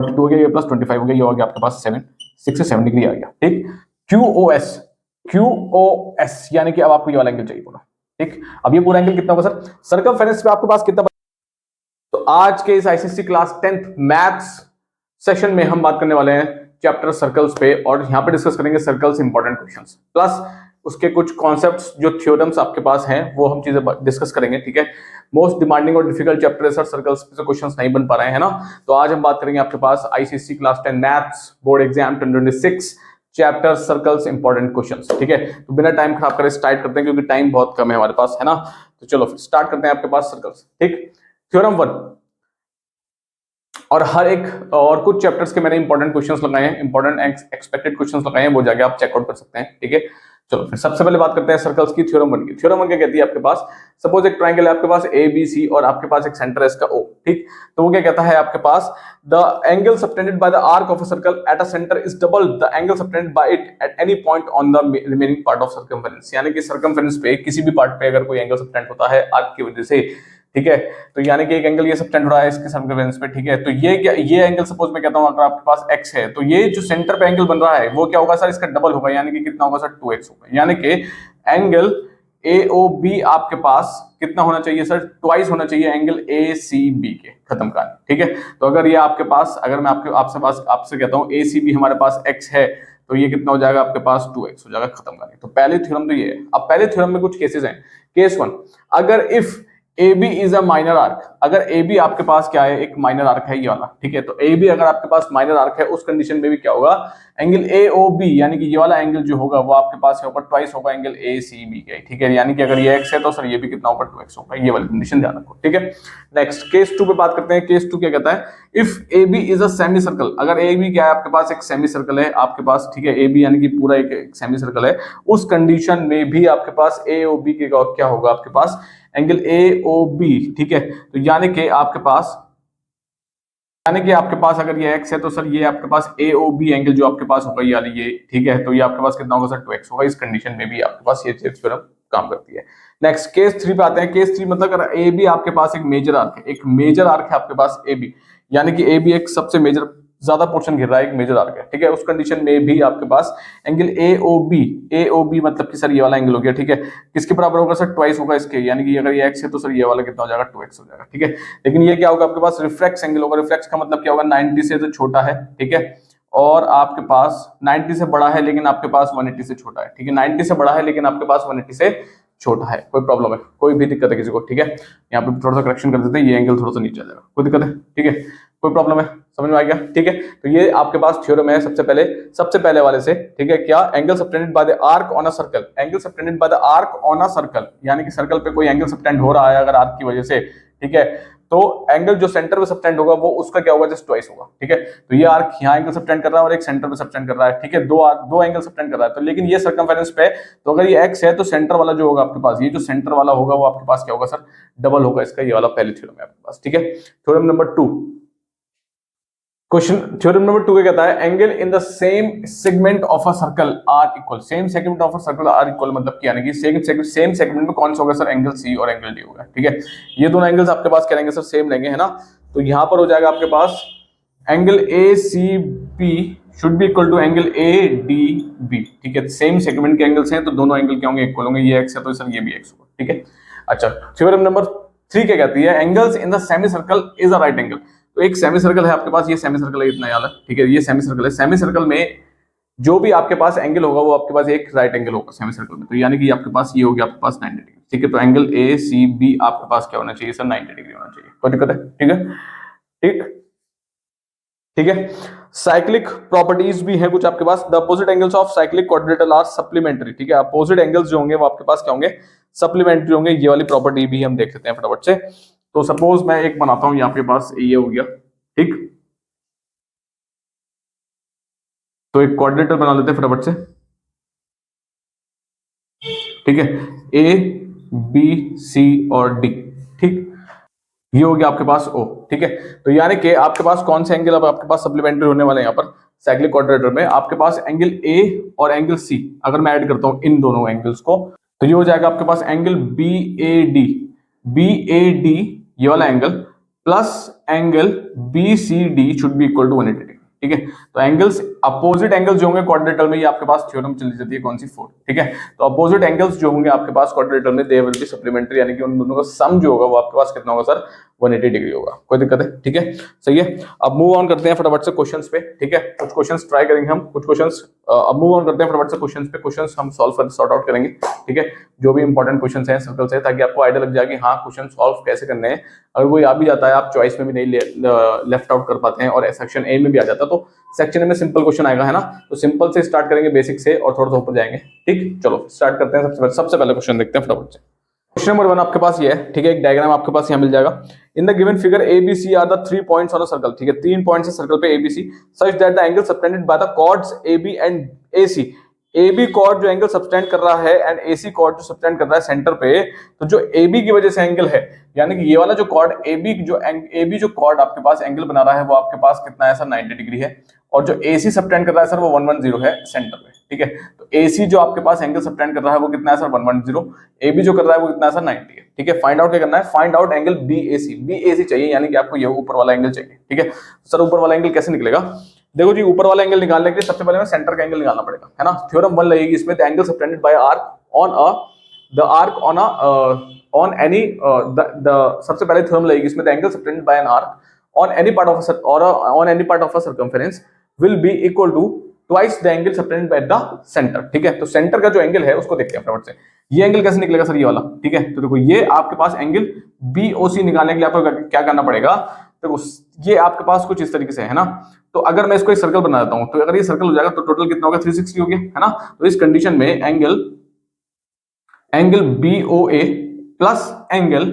42 हो गया, ये प्लस 25 हो गया, ये हो गया आपके पास 7 डिग्री आ गया। ठीक, QOS यानी कि अब आपको ये वाला एंगल चाहिए पूरा। ठीक, अब ये पूरा एंगल कितना होगा सर? सर्कमफेरेंस पे आपके पास कितना? तो आज के इस ICSC class 10th maths session में हम बात करने वाले हैं चैप्टर सर्कल्स पे, और यहां पे डिस्कस करेंगे सर्कल्स इंपॉर्टेंट क्वेश्चंस प्लस उसके कुछ कॉन्सेप्ट्स जो थ्योरम्स आपके पास हैं वो हम चीजें डिस्कस करेंगे। ठीक है, मोस्ट डिमांडिंग और डिफिकल्ट चैप्टर है सर, सर्कल्स पे क्वेश्चंस नहीं बन पा रहे हैं ना, तो आज हम बात करेंगे आपके पास ICSC class 10 maths board exam 2026 chapter circles important questions. ठीक है, तो बिना टाइम खराब करे स्टार्ट करते हैं क्योंकि टाइम बहुत कम है हमारे पास, है ना। तो चलो फिर स्टार्ट करते हैं आपके पास सर्कल्स। ठीक, थ्योरम 1 और हर एक और कुछ चैप्टर्स के मैंने इंपॉर्टेंट क्वेश्चंस लगाए हैं, इंपॉर्टेंट एक्सपेक्टेड क्वेश्चंस लगाए हैं, वो जाके आप चेकआउट कर सकते हैं। ठीक है, चलो फिर सबसे पहले बात करते हैं सर्कल्स की। थ्योरम 1 की। थ्योरम 1 क्या कहती है आपके पास? सपोज एक ट्रायंगल है आपके पास ए बी सी और आपके पास एक सेंटर है इसका O। ठीक, तो वो क्या कहता है आपके पास? The angle subtended by the arc of a circle at a centre is double the angle subtended by it at any point on the remaining part of circumference. यानी कि सर्कमफेरेंस पे किसी भी पार्ट पे अगर कोई एंगल सबटेंड होता है आर्क की वजह से, ठीक है, तो यानी कि एक एंगल ये सबटेंड हो रहा है इसके सर्कमफेरेंस पे। ठीक है, तो ये एंगल सपोज मैं कहता हूं अगर आपके पास x है तो ये जो सेंटर पे एंगल बन रहा है वो क्या होगा सर? इसका डबल होगा, यानी कि कितना होगा सर? 2x होगा। यानी कि एंगल AOB आपके पास कितना होना चाहिए सर? ट्वाइस होना चाहिए एंगल ACB के। खत्म कहानी। ठीक है, तो अगर ये आपके पास, अगर मैं आपसे कहता हूं ACB हमारे पास x है तो ये कितना हो जाएगा आपके पास? 2x हो जाएगा। खत्म कहानी। तो पहले थ्योरम तो ये है। अब पहले थ्योरम में कुछ केसेस हैं। केस 1, अगर if AB is a minor arc, अगर AB आपके पास क्या है? एक माइनर आर्क है ये वाला। ठीक है, तो AB अगर आपके पास माइनर आर्क है उस कंडीशन में भी क्या होगा? एंगल AOB यानी कि ये वाला एंगल जो होगा वो आपके पास होगा ट्वाइस होगा एंगल ACB के। ठीक है, यानी कि अगर ये x है तो सर ये भी कितना होगा? 2x होगा। ये वाली कंडीशन ध्यान रखो। ठीक है, नेक्स्ट केस 2 पे बात करते हैं। केस 2 क्या कहता है? If AB is a semi circle, अगर AB क्या है आपके पास? एक सेमी सर्कल है आपके पास। ठीक है, AB यानी कि पूरा एक सेमी सर्कल है, उस कंडीशन में भी आपके पास AOB के क्या होगा आपके पास? Angle AOB। ठीक है, तो यानी कि आपके पास अगर ये x है तो सर ये आपके पास AOB एंगल जो आपके पास होगा ये। ठीक है, तो ये आपके पास कितना होगा सर? 2x होगा। इस कंडीशन में भी आपके पास ये थ्योरम काम करती है। नेक्स्ट केस 3 पे आते हैं। केस 3 मतलब अगर AB आपके पास एक मेजर आर्क है, एक मेजर आर्क है आपके पास AB, यानी कि AB एक सबसे मेजर ज्यादा पोर्शन घेर रहा है, एक मेजर आर्क है। ठीक है, उस कंडीशन में भी आपके पास एंगल AOB मतलब कि सर ये वाला एंगल हो गया। ठीक है, किसके बराबर होगा सर? ट्वाइस होगा इसके, यानी कि अगर ये x है तो सर ये वाला कितना हो जाएगा? 2x हो जाएगा। ठीक है, लेकिन ये क्या होगा आपके पास? रिफ्लेक्स एंगल होगा। रिफ्लेक्स का मतलब क्या होगा? 90 से तो छोटा है। ठीक है, और आपके पास 90 से बड़ा है लेकिन आपके पास 180 से छोटा है। ठीक है, 90 से बड़ा है लेकिन आपके पास 180 से छोटा है। कोई प्रॉब्लम है? कोई भी दिक्कत है किसी को? ठीक है, यहाँ पे थोड़ा सा करेक्शन कर देते हैं, ये एंगल थोड़ा सा नीचे आ जाएगा। कोई दिक्कत है? ठीक है, कोई प्रॉब्लम है? समझ में आ गया? ठीक है, तो ये आपके पास थ्योरम है सबसे पहले वाले से। ठीक है, क्या? Angle subtended by the arc on a circle, angle subtended by the arc on a circle, यानी कि सर्कल पे कोई एंगल सबटेंड हो रहा है अगर आर्क की वजह से। ठीक है, तो एंगल जो सेंटर पे सबटेंड होगा वो उसका क्या होगा? जस्ट ट्वाइस होगा। ठीक है, तो ये आर्क यहाँ एंगल सबटेंड कर रहा है और एक सेंटर पे सबटेंड कर रहा है। ठीक है, दो एंगल सबटेंड कर रहा है, तो लेकिन ये सर्कमफेरेंस पे, तो अगर ये x है तो सेंटर वाला जो होगा आपके पास, ये जो सेंटर वाला होगा वो आपके पास क्या होगा सर? डबल होगा इसका। ये वाला पहले थ्योरम है आपके पास। ठीक है, theorem number 2। Question theorem number 2 क्या कहता है? Angle in the same segment of a circle are equal, same segment of a circle are equal मतलब कि यानी कि सेम सेगमेंट में कौन सा होगा सर? एंगल C और एंगल D होगा। ठीक है, ये दोनों एंगल्स आपके पास क्या रहेंगे सर? सेम रहेंगे, है ना। तो यहां पर हो जाएगा आपके पास angle ACB should be equal to angle ADB। ठीक है, सेम सेगमेंट के एंगल्स हैं तो दोनों एंगल क्या होंगे? इक्वल होंगे। ये x है तो सर ये भी x होगा। ठीक है, अच्छा थ्योरम नंबर 3 क्या कहती है? Angles in the semi circle is a right angle. तो एक सेमी सर्कल है आपके पास, ये सेमी सर्कल है इतना याद है। ठीक है, ये सेमी सर्कल है। सेमी सर्कल में जो भी आपके पास एंगल होगा वो आपके पास एक राइट एंगल होगा सेमी सर्कल में, तो यानी कि आपके पास ये हो गया आपके पास 90 डिग्री। ठीक है, तो एंगल ACB आपके पास क्या होना चाहिए सर? 90 डिग्री होना चाहिए। कोई दिक्कत है? ठीक है, ठीक है। साइक्लिक प्रॉपर्टीज भी है कुछ आपके पास। The opposite angles of cyclic quadrilateral are supplementary. ठीक है, अपोजिट एंगल्स जो होंगे वो आपके पास क्या होंगे? सप्लीमेंट्री होंगे। ये वाली प्रॉपर्टी भी हम देख लेते हैं फटाफट से। तो सपोज मैं एक बनाता हूं, यहाँ पे पास ये हो गया। ठीक, तो एक क्वाड्रिलेटरल बना लेते हैं फटाफट से। ठीक है, ABC और D। ठीक, ये हो गया आपके पास O। ठीक है, तो यानी कि आपके पास कौन से एंगल अब आपके पास सप्लीमेंट्री होने वाले हैं यहाँ पर साइक्लिक क्वाड्रिलेटरल में? आपके पास एंगल A और एंगल C, अगर मैं ऐड करता हूं इन दोनों एंगल्स को तो ये हो जाएगा आपके पास एंगल BAD ये वाला angle plus angle B C D should be equal to 180 degree. ठीक है, तो एंगल्स अपोजिट एंगल्स जो होंगे क्वाड्रिलेटरल में, ये आपके पास थ्योरम चली जाती है कौन सी 4। ठीक है, तो अपोजिट एंगल्स जो होंगे आपके पास क्वाड्रिलेटरल में दे विल बी सप्लीमेंट्री, यानी कि उन दोनों का सम जो होगा वो आपके पास कितना होगा सर 180 डिग्री होगा। कोई दिक्कत है? ठीक है, सही है। अब मूव ऑन करते हैं फटाफट से क्वेश्चंस पे। ठीक है, कुछ क्वेश्चंस ट्राई करेंगे हम, कुछ क्वेश्चंस अब मूव ऑन करते हैं फटाफट से क्वेश्चंस पे। क्वेश्चंस हम सॉल्व कर सॉर्ट आउट करेंगे। ठीक है, जो भी इंपॉर्टेंट क्वेश्चंस हैं सर्कल से, ताकि आपको आइडिया लग जाए कि हाँ क्वेश्चन सॉल्व कैसे करने हैं। अगर वो आ भी जाता है, आप चॉइस में भी नहीं लेफ्ट आउट कर पाते हैं और सेक्शन ए में भी आ जाता है, तो सेक्शन ए में सिंपल क्वेश्चन आएगा, है ना। तो सिंपल से स्टार्ट करेंगे, बेसिक से, और थोड़ा सा ऊपर जाएंगे। ठीक, चलो स्टार्ट करते हैं। सबसे पहले क्वेश्चन देखते हैं फटाफट से। क्वेश्चन नंबर 1 आपके पास ये है। ठीक है, एक डायग्राम आपके पास यहाँ मिल जाएगा। In the given figure A B C are the 3 points on a circle. ठीक है, 3 पॉइंट्स है सर्कल पे A B C, such that the angle subtended by the chords A B and A C. A B chord जो angle subtend कर रहा है and A C chord जो subtend कर रहा है सेंटर पे, तो जो ए बी की वजह से एंगल है, यानी कि ये वाला जो कॉर्ड ए बी जो कॉर्ड आपके पास एंगल बना रहा है वो आपके पास कितना है सर 90 डिग्री है, और जो ए सी सबटेंड कर रहा है सर वो 110 है सेंटर पे। ठीक है, तो ए सी जो आपके पास एंगल सबटेंड कर रहा है वो कितना है सर 110, ए बी जो कर रहा है वो कितना है सर 90 है। ठीक है, फाइंड आउट क्या करना है, फाइंड आउट एंगल बी ए सी चाहिए, यानी कि आपको ये ऊपर वाला एंगल चाहिए। ठीक है, सर ऊपर वाला एंगल कैसे निकलेगा? देखो जी, ऊपर वाला एंगल निकालने के लिए सबसे पहले हमें सेंटर का एंगल निकालना पड़ेगा, है ना। थ्योरम 1 लगेगी इसमें, the angle subtended by arc on a the arc on any सबसे पहले थ्योरम लगेगी इसमें, the angle subtended by an arc on any part of a circumference will be equal to twice the angle subtended by the centre. ठीक है, तो centre का जो angle है उसको देखते हैं फटाफट से। ये एंगल कैसे निकलेगा सर, ये वाला। ठीक है, तो देखो ये आपके पास एंगल BOC निकालने के लिए आपको क्या करना पड़ेगा, देखो ये आपके पास कुछ इस तरीके से है ना। तो अगर मैं इसको एक सर्कल बना देता हूं, तो अगर ये सर्कल हो जाएगा तो टोटल कितना होगा 360 हो गया, है ना। तो इस कंडीशन में angle BOA plus angle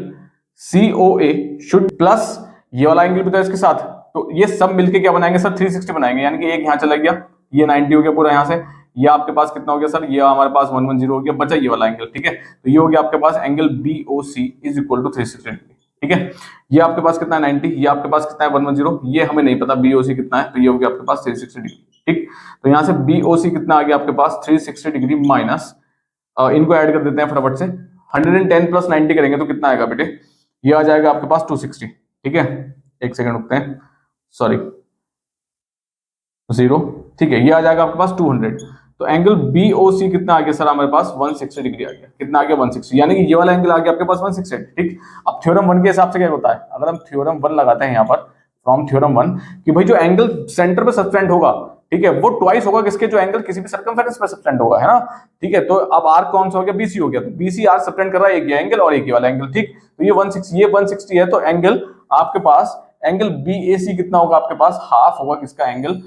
COA should plus ये वाला एंगल भी था इसके साथ, तो ये सब मिलके क्या बनाएंगे सर 360 बनाएंगे, यानी कि एक यहाँ चला गया, ये 90 हो गया पूरा यहाँ से, ये आपके पास कितना हो गया सर, ये हमारे पास 110 हो गया, बचा ये वाला एंगल। ठीक है, तो ये हो गया आपके पास angle BOC is equal to 360 degree. ठीक है, ये आपके पास कितना है 90, ये आपके पास कितना है 110, ये हमें नहीं पता BOC कितना है, तो ये हो गया आपके पास 360 डिग्री। ठीक, तो यहाँ से BOC कितना आ गया आपके पास 360 डिग्री माइनस, इनको ऐड कर देते हैं फटाफट से, 110 प्लस 90 करेंगे तो कितना आएगा बेटे, ये आ जाएगा आपके पास 260। ठीक है, एक सेकंड रुकते हैं, सॉरी 0। ठीक है, ये आ जाएगा आपके पास 200, तो एंगल BOC कितना आ गया सर हमारे पास 160 डिग्री आ गया। कितना आ गया 160, यानी कि ये वाला एंगल आ गया आपके पास 160। ठीक, अब थ्योरम 1 के हिसाब से क्या होता है, अगर हम थ्योरम 1 लगाते हैं यहाँ पर फ्रॉम थ्योरम 1 कि भाई जो एंगल सेंटर पे सबटेंड होगा, ठीक है, वो ट्वाइस होगा किसके, जो एंगल किसी भी सर्कमफेरेंस पे सबटेंड होगा, है ना। ठीक है, तो अब आर्क कौन सा हो गया, BC हो गया, तो BC आर्क सबटेंड कर रहा है एक ये एंगल और एक ये वाला एंगल। ठीक, तो ये 160 है, तो एंगल आपके पास एंगल BAC कितना होगा आपके पास, हाफ होगा किसका, एंगल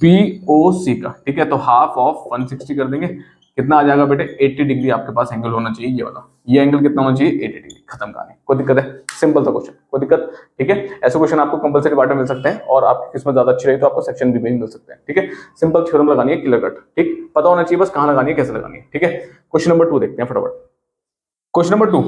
BOC का। ठीक है, तो हाफ ऑफ 160 कर देंगे, कितना आ जाएगा बेटे 80 डिग्री आपके पास एंगल होना चाहिए, ये वाला, ये एंगल कितना होना चाहिए 80 डिग्री। खत्म कहानी, कोई दिक्कत है, सिंपल सा क्वेश्चन, कोई दिक्कत। ठीक है, ऐसे क्वेश्चन आपको कंपलसरी पार्ट में मिल सकते हैं, और आपकी किस्मत ज्यादा अच्छी रही तो आपको सेक्शन B में मिल सकते हैं। ठीक है, सिंपल थ्योरम लगानी है, क्लियर कट। ठीक, पता होना चाहिए बस कहां लगानी है, कैसे लगानी है। ठीक है, क्वेश्चन नंबर 2 देखते हैं फटाफट। Question number 2,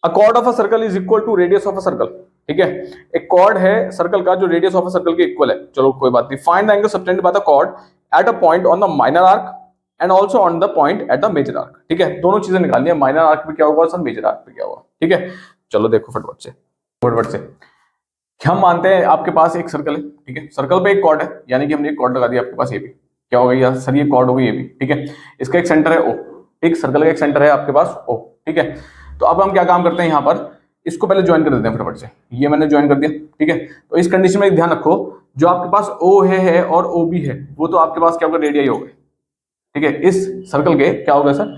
a chord of a circle is equal to radius of a circle. ठीक है, एक कॉर्ड है सर्कल का जो रेडियस ऑफ अ सर्कल के इक्वल है, चलो कोई बात नहीं। Find the angle subtended by the chord at a point on the minor arc and also on the point at the major arc. ठीक है, दोनों चीजें निकालनी है, माइनर आर्क पे क्या होगा और मेजर आर्क पे क्या होगा। ठीक है, चलो देखो फटाफट से हम मानते हैं आपके पास एक सर्कल है। ठीक है, सर्कल पे एक कॉर्ड है, यानी कि हमने एक कॉर्ड लगा दिया आपके पास, ये भी क्या होगा यार सर, ये कॉर्ड होगी ये भी। ठीक है, इसका एक सेंटर है O। ठीक, सर्कल का एक सेंटर है आपके पास O। ठीक है, तो अब हम क्या काम करते हैं यहाँ पर, इसको पहले ज्वाइन कर देते हैं फटाफट से, ये मैंने ज्वाइन कर दिया। ठीक है, तो इस कंडीशन में ध्यान रखो, जो आपके पास O है और OB है, वो तो आपके पास क्या होगा, रेडियस होगा। ठीक है, इस सर्कल के क्या होगा सर,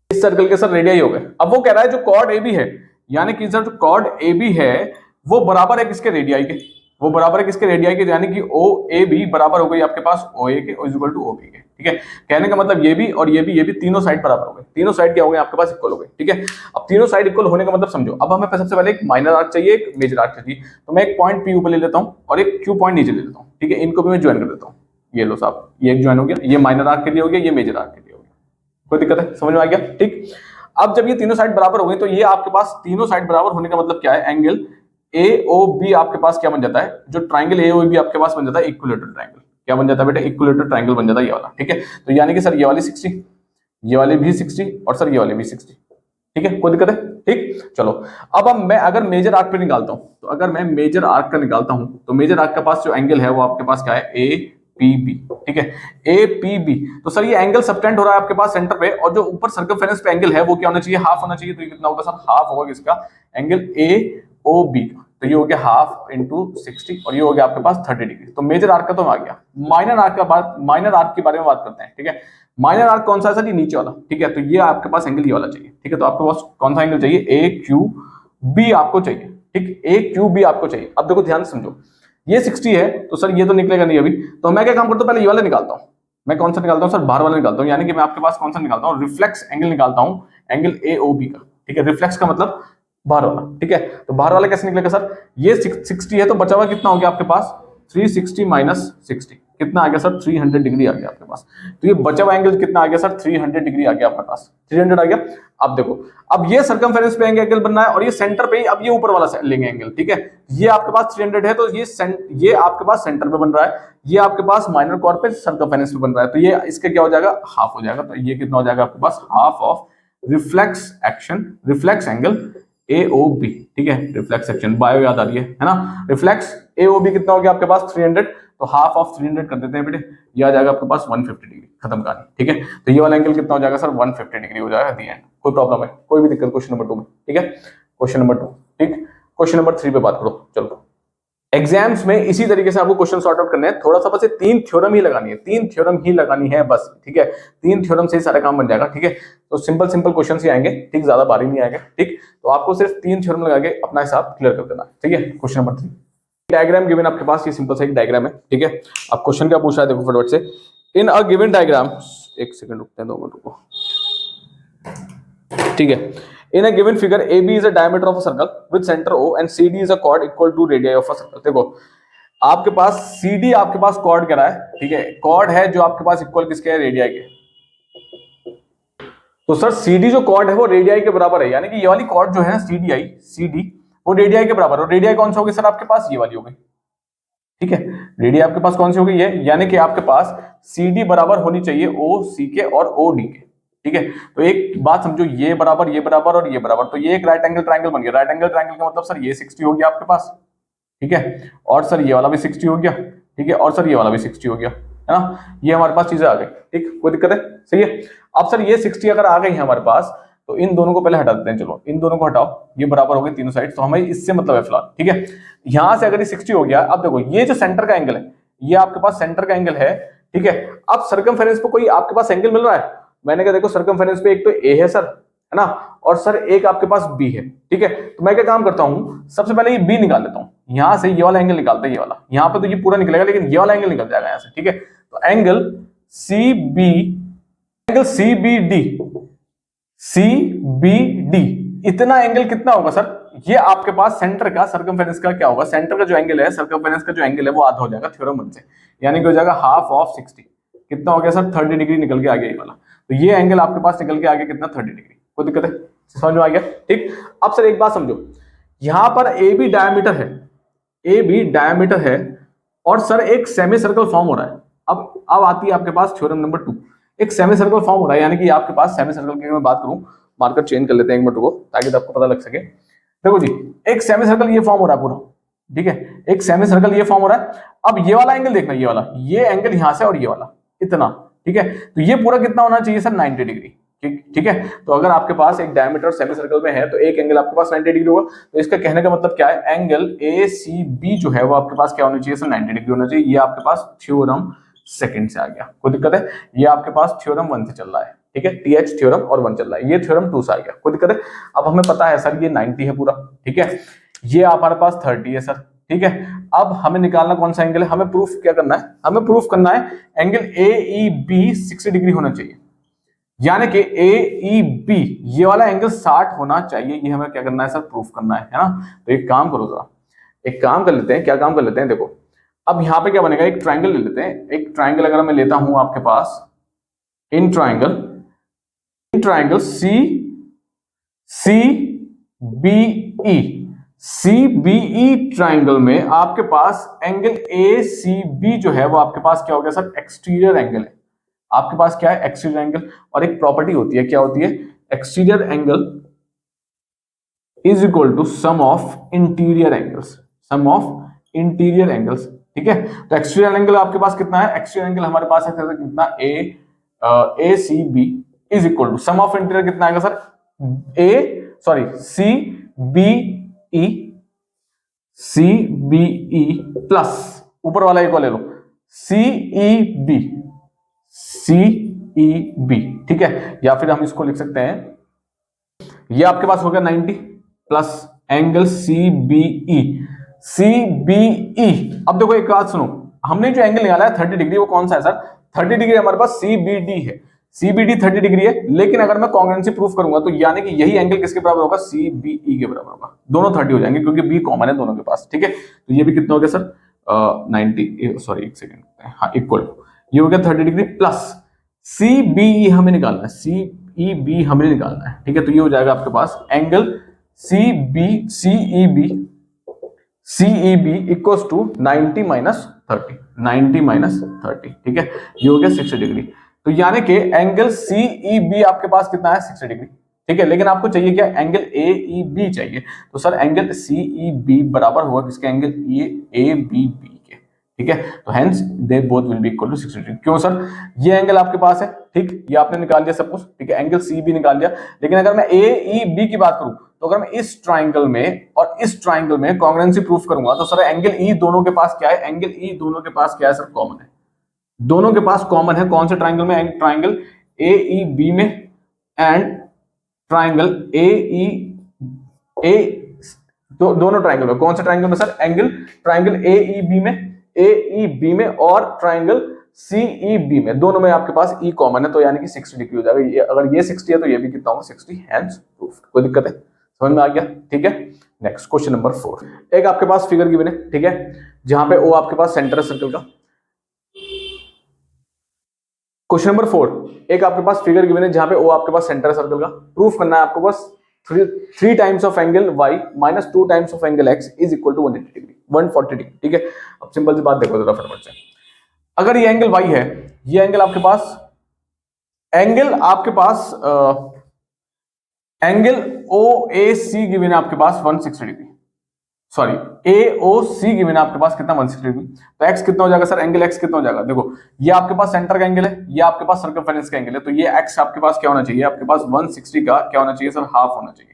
इस सर्कल के सर रेडियस हो गए। अब वो कह रहा है जो कॉर्ड AB है, यानी कि सर जो कॉर्ड AB है वो बराबर है किसके, रेडियस के, वो बराबर है किसके, रेडियस के, यानी कि OAB बराबर हो गई आपके पास OA के इज इक्वल टू OB के। ठीक है, कहने का मतलब ये भी और ये भी तीनों साइड बराबर हो गए, तीनों साइड क्या हो गए आपके पास, इक्वल हो गए। ठीक है, अब तीनों साइड इक्वल होने का मतलब समझो, अब हमें सबसे पहले एक माइनर आर्क चाहिए, एक मेजर आर्क चाहिए, तो मैं एक पॉइंट P ऊपर ले लेता हूं और एक Q पॉइंट नीचे ले लेता हूं। ठीक है, इनको भी मैं ज्वाइन कर देता हूं, ये लो साहब, ये एक ज्वाइन हो गया, ये माइनर आर्क के लिए हो गया, ये मेजर आर्क के लिए हो गया। कोई दिक्कत है, समझ में आ गया। ठीक, अब जब ये तीनों साइड बराबर हो गई, तो ये आपके पास तीनों साइड बराबर होने का मतलब क्या है, एंगल AOB आपके पास क्या बन जाता है, जो ट्राइंगल AOB आपके पास बन जाता है इक्विलेटरल ट्राइंगल। क्या बन जाता है बेटा, इक्विलेटरल ट्राइंगल बन जाता है ये वाला। ठीक है, तो यानी कि सर ये वाली 60, ये वाली भी 60 और सर ये वाली भी 60। ठीक है, कोई दिक्कत है? ठीक, चलो अब मैं अगर मेजर आर्क पे निकालता हूं, तो अगर मैं मेजर आर्क का निकालता हूं तो मेजर आर्क के पास जो एंगल है वो आपके पास क्या है, ए पी बी। ठीक है, ए पी बी। तो सर ये एंगल सबटेंड हो रहा है आपके पास सेंटर पे, और जो ऊपर सर्कमफेरेंस पे एंगल है वो क्या होना चाहिए, हाफ होना चाहिए। तो ये कितना होगा सर, हाफ होगा किसका, एंगल ए ओ बी का। तो ये हो गया हाफ इंटू 60 और ये हो गया आपके पास 30 डिग्री। तो मेजर आर्क का तो आ गया। माइनर आर्क का बात, माइनर आर्क के बारे में बात करते हैं। ठीक है, माइनर आर्क कौन सा है सर, ये नीचे वाला। ठीक है, तो ये आपके पास एंगल ये वाला चाहिए। ठीक है, तो आपके पास कौन सा एंगल चाहिए, ए क्यू बी आपको चाहिए। ठीक, ए क्यू बी आपको चाहिए। अब देखो ध्यान से समझो, ये 60 है तो सर ये तो निकलेगा नहीं अभी, तो मैं क्या काम करता हूँ, पहले ये वाला निकालता हूँ। मैं कौन सा निकालता हूँ सर, बाहर वाला निकालता हूँ। यानी कि मैं आपके पास कौन सा निकालता हूँ, रिफ्लेक्स एंगल निकालता हूँ, एंगल ए ओ बी का। ठीक है, रिफ्लेक्स का मतलब बाहर वाला। ठीक है, तो बाहर वाला कैसे निकलेगा सर, ये 60 है तो बचा हुआ कितना हो गया आपके पास, 360 माइनस 60 कितना आ गया सर, 300 डिग्री आ गया आपके पास। तो ये बचा हुआ एंगल कितना आ गया सर, 300 डिग्री आ गया आपके पास, 300 आ गया। अब देखो, अब ये सर्कमफेरेंस पे एंगल बनना है और ये सेंटर पे ही, अब ये ऊपर वाला लेंगे एंगल। ठीक है, ये आपके पास 300 है तो ये आपके पास सेंटर पे बन रहा है, ये आपके पास माइनर कॉर्ड पे सर्कमफेरेंस पे बन रहा है, तो ये इसका क्या हो जाएगा, हाफ हो जाएगा। तो ये कितना हो जाएगा आपके पास, half of reflex action, reflex angle A O B. ठीक है, रिफ्लेक्स एक्शन, बायो याद आ रही है ना, रिफ्लेक्स ए ओ बी कितना हो गया आपके पास 300, तो हाफ ऑफ 300 कर देते हैं बेटे, ये आ जाएगा आपके पास 150 डिग्री, खत्म कहानी। ठीक है, तो ये वाला एंगल कितना हो जाएगा सर, 150 डिग्री हो जाएगा दी एंड। कोई प्रॉब्लम है, कोई भी दिक्कत क्वेश्चन नंबर 2 में? ठीक है, क्वेश्चन नंबर 2। ठीक, क्वेश्चन नंबर 3 पे बात करो। चलो, एग्जाम्स में इसी तरीके से आपको क्वेश्चन सॉर्ट आउट करने हैं, थोड़ा सा बस 3 थ्योरम ही लगानी है, 3 थ्योरम ही लगानी है बस। ठीक है, 3 थ्योरम से ही सारा काम बन जाएगा। ठीक है, तो सिंपल सिंपल क्वेश्चन ही आएंगे। ठीक, ज्यादा भारी नहीं आएगा। ठीक, तो आपको सिर्फ 3 थ्योरम लगा के अपना हिसाब क्लियर कर देना। ठीक है, क्वेश्चन नंबर 3, डायग्राम गिवन आपके पास, ये सिंपल सा एक डायग्राम है। ठीक है, अब क्वेश्चन क्या पूछा है देखो फटाफट से, इन अ गिवन डायग्राम, एक सेकंड रुकते हैं, 2 मिनट रुको। ठीक है, in a given figure AB is a diameter of a circle with center O and CD is a chord equal to radii of a circle। देखो आपके पास CD आपके पास chord करा है। ठीक है, chord है जो आपके पास इक्वल किसके है, रेडियाई के। तो सर CD जो chord है वो रेडियाई के बराबर है, यानी कि ये वाली chord जो है CD वो रेडियाई के बराबर है। और रेडियाई कौन सा होगी सर आपके पास, ये वाली होगी। ठीक है, रेडियाई आपके पास कौन सी होगी, ये, यानी कि आपके पास CD बराबर होनी चाहिए OC के और OD के। ठीक है, तो एक बात समझो, ये बराबर और ये बराबर, तो ये एक राइट एंगल ट्रायंगल बन गया। राइट एंगल ट्रायंगल का मतलब सर ये 60 हो गया आपके पास। ठीक है, और सर ये वाला भी 60 हो गया। ठीक है, और सर ये वाला भी 60 हो गया, है ना, ये हमारे पास चीजें आ गई। ठीक, कोई दिक्कत है, सही है। अब सर ये 60 अगर आ गई है हमारे पास, तो इन दोनों को पहले हटा देते हैं। चलो, इन दोनों को हटाओ, ये बराबर हो गए तीनों साइड, तो हमें इससे मतलब है फिलहाल। ठीक है, यहां से अगर ये 60 हो गया, अब देखो ये जो सेंटर का एंगल है, ये आपके पास सेंटर का एंगल है। ठीक है, अब सर्कमफेरेंस पे कोई आपके पास एंगल मिल रहा है, मैंने कहा देखो सर्कमफेरेंस पे एक तो ए है सर, है ना, और सर एक आपके पास बी है। ठीक है, तो मैं क्या काम करता हूं, सबसे पहले ये बी निकाल लेता हूं। यहां से ये वाला एंगल निकालता है, ये वाला, यहां पे तो ये पूरा निकलेगा, लेकिन ये वाला एंगल निकल जाएगा यहां से। ठीक है, तो एंगल सी बी डी, इतना एंगल कितना होगा सर, ये आपके पास सेंटर का सर्कमफेरेंस का क्या होगा, सेंटर का जो एंगल है, सर्कमफेरेंस का जो एंगल है वो आधा हो जाएगा थ्योरम 1 से, यानी कि हो जाएगा हाफ ऑफ 60। कितना हो गया सर, 30 डिग्री निकल के आ गया ये वाला। तो ये एंगल आपके पास निकल के आ गया कितना, 30 डिग्री। कोई दिक्कत है, समझ में आ गया? ठीक, अब सर एक बात समझो, यहां पर ए बी डायमीटर है, और सर एक सेमी सर्कल फॉर्म हो रहा है। अब आती है आपके पास थ्योरम नंबर 2, एक सेमी सर्कल फॉर्म हो रहा है, यानी कि आपके पास सेमी सर्कल की मैं बात करूं, मार्कर चेंज कर लेते हैं एक मिनट को, ताकि तो आपको पता लग सके। देखो जी, एक सेमी सर्कल ये फॉर्म हो रहा है पूरा। ठीक है, एक सेमी सर्कल ये फॉर्म हो रहा है। अब ये वाला एंगल देखना, ये एंगल यहां से और ये वाला इतना। ठीक है, तो ये पूरा कितना होना चाहिए सर, 90 डिग्री। ठीक है, तो अगर आपके पास एक डायमीटर सेमी सर्कल में है तो एक एंगल आपके पास 90 डिग्री होगा। तो इसका कहने का मतलब क्या है, एंगल ए सी बी जो है वो आपके पास क्या होना चाहिए सर, 90 डिग्री होना चाहिए। ये आपके पास थ्योरम सेकंड से आ गया। कोई दिक्कत है, ये आपके पास थ्योरम 1 से चल रहा है। ठीक है, टीएच थ्योरम और 1 चल रहा है, ये थ्योरम 2 से आ गया। कोई दिक्कत है, अब हमें पता है सर ये 90 है पूरा। ठीक है, ये हमारे पास 30 है सर। ठीक है, अब हमें निकालना कौन सा एंगल है, हमें प्रूफ क्या करना है, हमें प्रूफ करना है angle A E B 60 degree होना चाहिए, यानी कि ए ई बी ये वाला एंगल 60 होना चाहिए। ये हमें क्या करना है सर, प्रूफ करना है ना। तो एक काम करो जरा, एक काम कर लेते हैं, क्या काम कर लेते हैं, देखो अब यहां पे क्या बनेगा, एक ट्राइंगल ले लेते हैं। एक ट्राइंगल अगर मैं लेता हूं आपके पास, in triangle C B E triangle में आपके पास एंगल ए सी बी जो है वो आपके पास क्या हो गया सर, एक्सटीरियर एंगल है। आपके पास क्या है, एक्सटीरियर एंगल। और एक प्रॉपर्टी होती है, क्या होती है, exterior angle is equal to sum of interior angles, sum of interior angles, ठीक है। तो एक्सटीरियर एंगल आपके पास कितना है, एक्सटीरियर एंगल हमारे पास है कितना, A C B is equal to sum of interior कितना आएगा sir, C B E, C B E plus ऊपर वाला एक को ले लो सी E B, C E B, ठीक है। या फिर हम इसको लिख सकते हैं, ये आपके पास हो गया 90 plus angle C B E, C B E. अब देखो एक बात सुनो, हमने जो एंगल निकाला है 30 डिग्री, वो कौन सा है सर, 30 डिग्री हमारे पास सी बी डी है, सी बी डी 30 डिग्री है, लेकिन अगर मैं कॉन्ग्रुएंसी प्रूफ करूंगा तो यानी कि यही एंगल किसके बराबर होगा, सी बी ई के बराबर होगा, दोनों 30 हो जाएंगे क्योंकि बी कॉमन है दोनों के पास, ठीक है। तो ये भी कितना हो गया सर 90, सॉरी एक सेकेंड, हाँ इक्वल, ये हो गया 30 degree plus C B E हमें निकालना है, सी ई बी हमें निकालना है, ठीक है। तो ये हो जाएगा आपके पास angle C B C E B, C E B equal to 90 minus 30, 90 minus 30, ठीक है। ये हो गया 60 डिग्री। तो यानी कि एंगल सी ई बी आपके पास कितना है 60 डिग्री, ठीक है। लेकिन आपको चाहिए क्या, एंगल ए ई बी चाहिए, तो sir angle C E B बराबर होगा किसके, एंगल ए बी बी के, ठीक है। तो hence they both will be equal to 60 degree. क्यों सर, ये एंगल आपके पास है, ठीक, ये आपने निकाल दिया सब कुछ, ठीक है, एंगल सी बी निकाल दिया। लेकिन अगर मैं ए ई बी की बात करूं, तो अगर मैं इस ट्राइंगल में और इस ट्राइंगल में कॉन्ग्रुएंसी प्रूफ करूंगा, तो सर एंगल ई दोनों के पास क्या है, एंगल ई दोनों के पास क्या है सर, कॉमन है, दोनों के पास कॉमन है। कौन से ट्राइंगल में, ट्राइंगल ए ई बी में and triangle A E A, दोनों ट्राइंगल में, कौन से ट्राइंगल में sir, angle triangle A E B में, ए ई बी में और ट्राइंगल सी ई बी में, दोनों में आपके पास ई कॉमन है, तो यानी कि 60 डिग्री हो जाएगा। ये अगर ये 60 है तो ये भी कितना होगा 60, हेंस प्रूफ। कोई दिक्कत है, समझ में आ गया, ठीक है। नेक्स्ट क्वेश्चन नंबर 4, एक आपके पास फिगर गिवन है, ठीक है, जहां पे ओ आपके पास सेंटर है सर्कल का। क्वेश्चन नंबर 4, एक आपके पास फिगर गिवन है जहां पे ओ आपके पास सेंटर है सर्कल का। प्रूफ करना है आपको बस 3 times of angle y minus 2 times of angle x is equal to 180 degree, 140 degree, ठीक है। अब सिंपल सी बात देखो जरा फटाफट से, अगर ये एंगल y है, ये एंगल आपके पास एंगल OAC गिवन है आपके पास 160 डिग्री, सॉरी AOC गिवन है आपके पास कितना 160 डिग्री। तो x कितना हो जाएगा सर, एंगल x कितना हो जाएगा, देखो ये आपके पास सेंटर का एंगल है, ये आपके पास सर्कमफेरेंस का एंगल है, तो ये x आपके पास क्या होना चाहिए, आपके पास 160 का क्या होना चाहिए सर, हाफ होना चाहिए।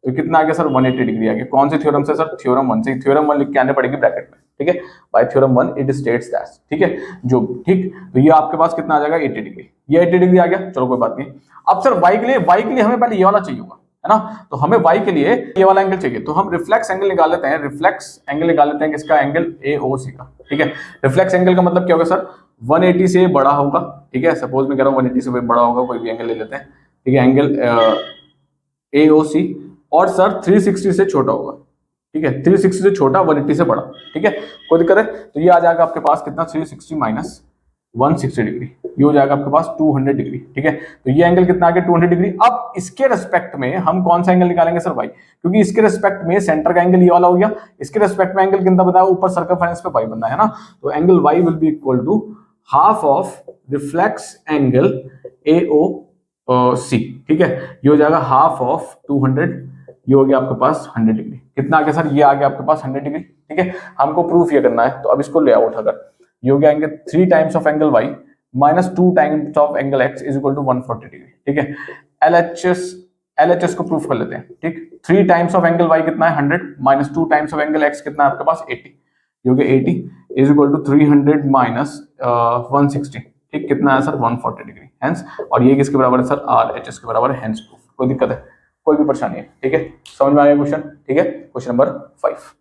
तो कितना आ गया सर 180 डिग्री आ गया। कौन सी थ्योरम से सर, थ्योरम 1 से। थ्योरम 1 लिख के आने पड़ेगी ब्रैकेट में, ठीक है, bye theorem 1 it states that, ठीक है, जो ठीक। तो ये आपके पास कितना आ जाएगा 80 डिग्री, ये 80 डिग्री आ गया, चलो कोई बात नहीं। अब सर y के लिए हमें पहले ये वाला चाहिए होगा, है ना, तो हमें y के लिए ये वाला एंगल चाहिए, तो हम रिफ्लेक्स एंगल निकाल लेते हैं, रिफ्लेक्स एंगल निकाल लेते हैं किसका, एंगल AOC का, ठीक है। रिफ्लेक्स एंगल का मतलब क्या होगा सर, 180 से बड़ा होगा, ठीक है, सपोज मैं कह रहा हूँ 180 से बड़ा होगा, कोई भी एंगल ले लेते हैं, ठीक है, एंगल AOC, और सर 360 से छोटा होगा, ठीक है, 360 से छोटा 180 से बड़ा, ठीक है, कोई दिक्कत है। तो ये आ जाएगा आपके पास कितना 360 माइनस 160 डिग्री, ये हो जाएगा आपके पास 200 डिग्री, ठीक है। तो ये एंगल कितना आ गया 200 डिग्री। अब इसके रेस्पेक्ट में हम कौन सा एंगल निकालेंगे सर, y, क्योंकि इसके रेस्पेक्ट में सेंटर का एंगल ये वाला हो गया, इसके रेस्पेक्ट में एंगल कितना बताया, ऊपर सर्कमफेरेंस पे y बनना है ना, तो angle y will be equal to half of reflex angle AOC, ठीक है, ये हो जाएगा हाफ ऑफ 200, ये हो गया आपके पास 100 डिग्री। कितना आ गया सर, ये आ गया आपके पास 100 डिग्री, ठीक है। हमको प्रूफ ये करना है, तो अब इसको ले आओ उठाकर, ये हो गया angle 3 times of angle y minus 2 times of angle x is equal to 140 degree, ठीक है। LHS को प्रूफ कर लेते हैं, ठीक। 3 टाइम्स ऑफ एंगल y कितना है 100 minus 2 times of angle x कितना है आपके पास 80, ये हो गया 80 इज इक्वल टू 300 माइनस 160, ठीक, कितना है सर 140 डिग्री, हेंस, और ये किसके बराबर है सर, RHS के बराबर है, हेंस प्रूफ। कोई दिक्कत है, कोई भी परेशानी है, ठीक है, समझ में आ गया क्वेश्चन, ठीक है। क्वेश्चन नंबर 5,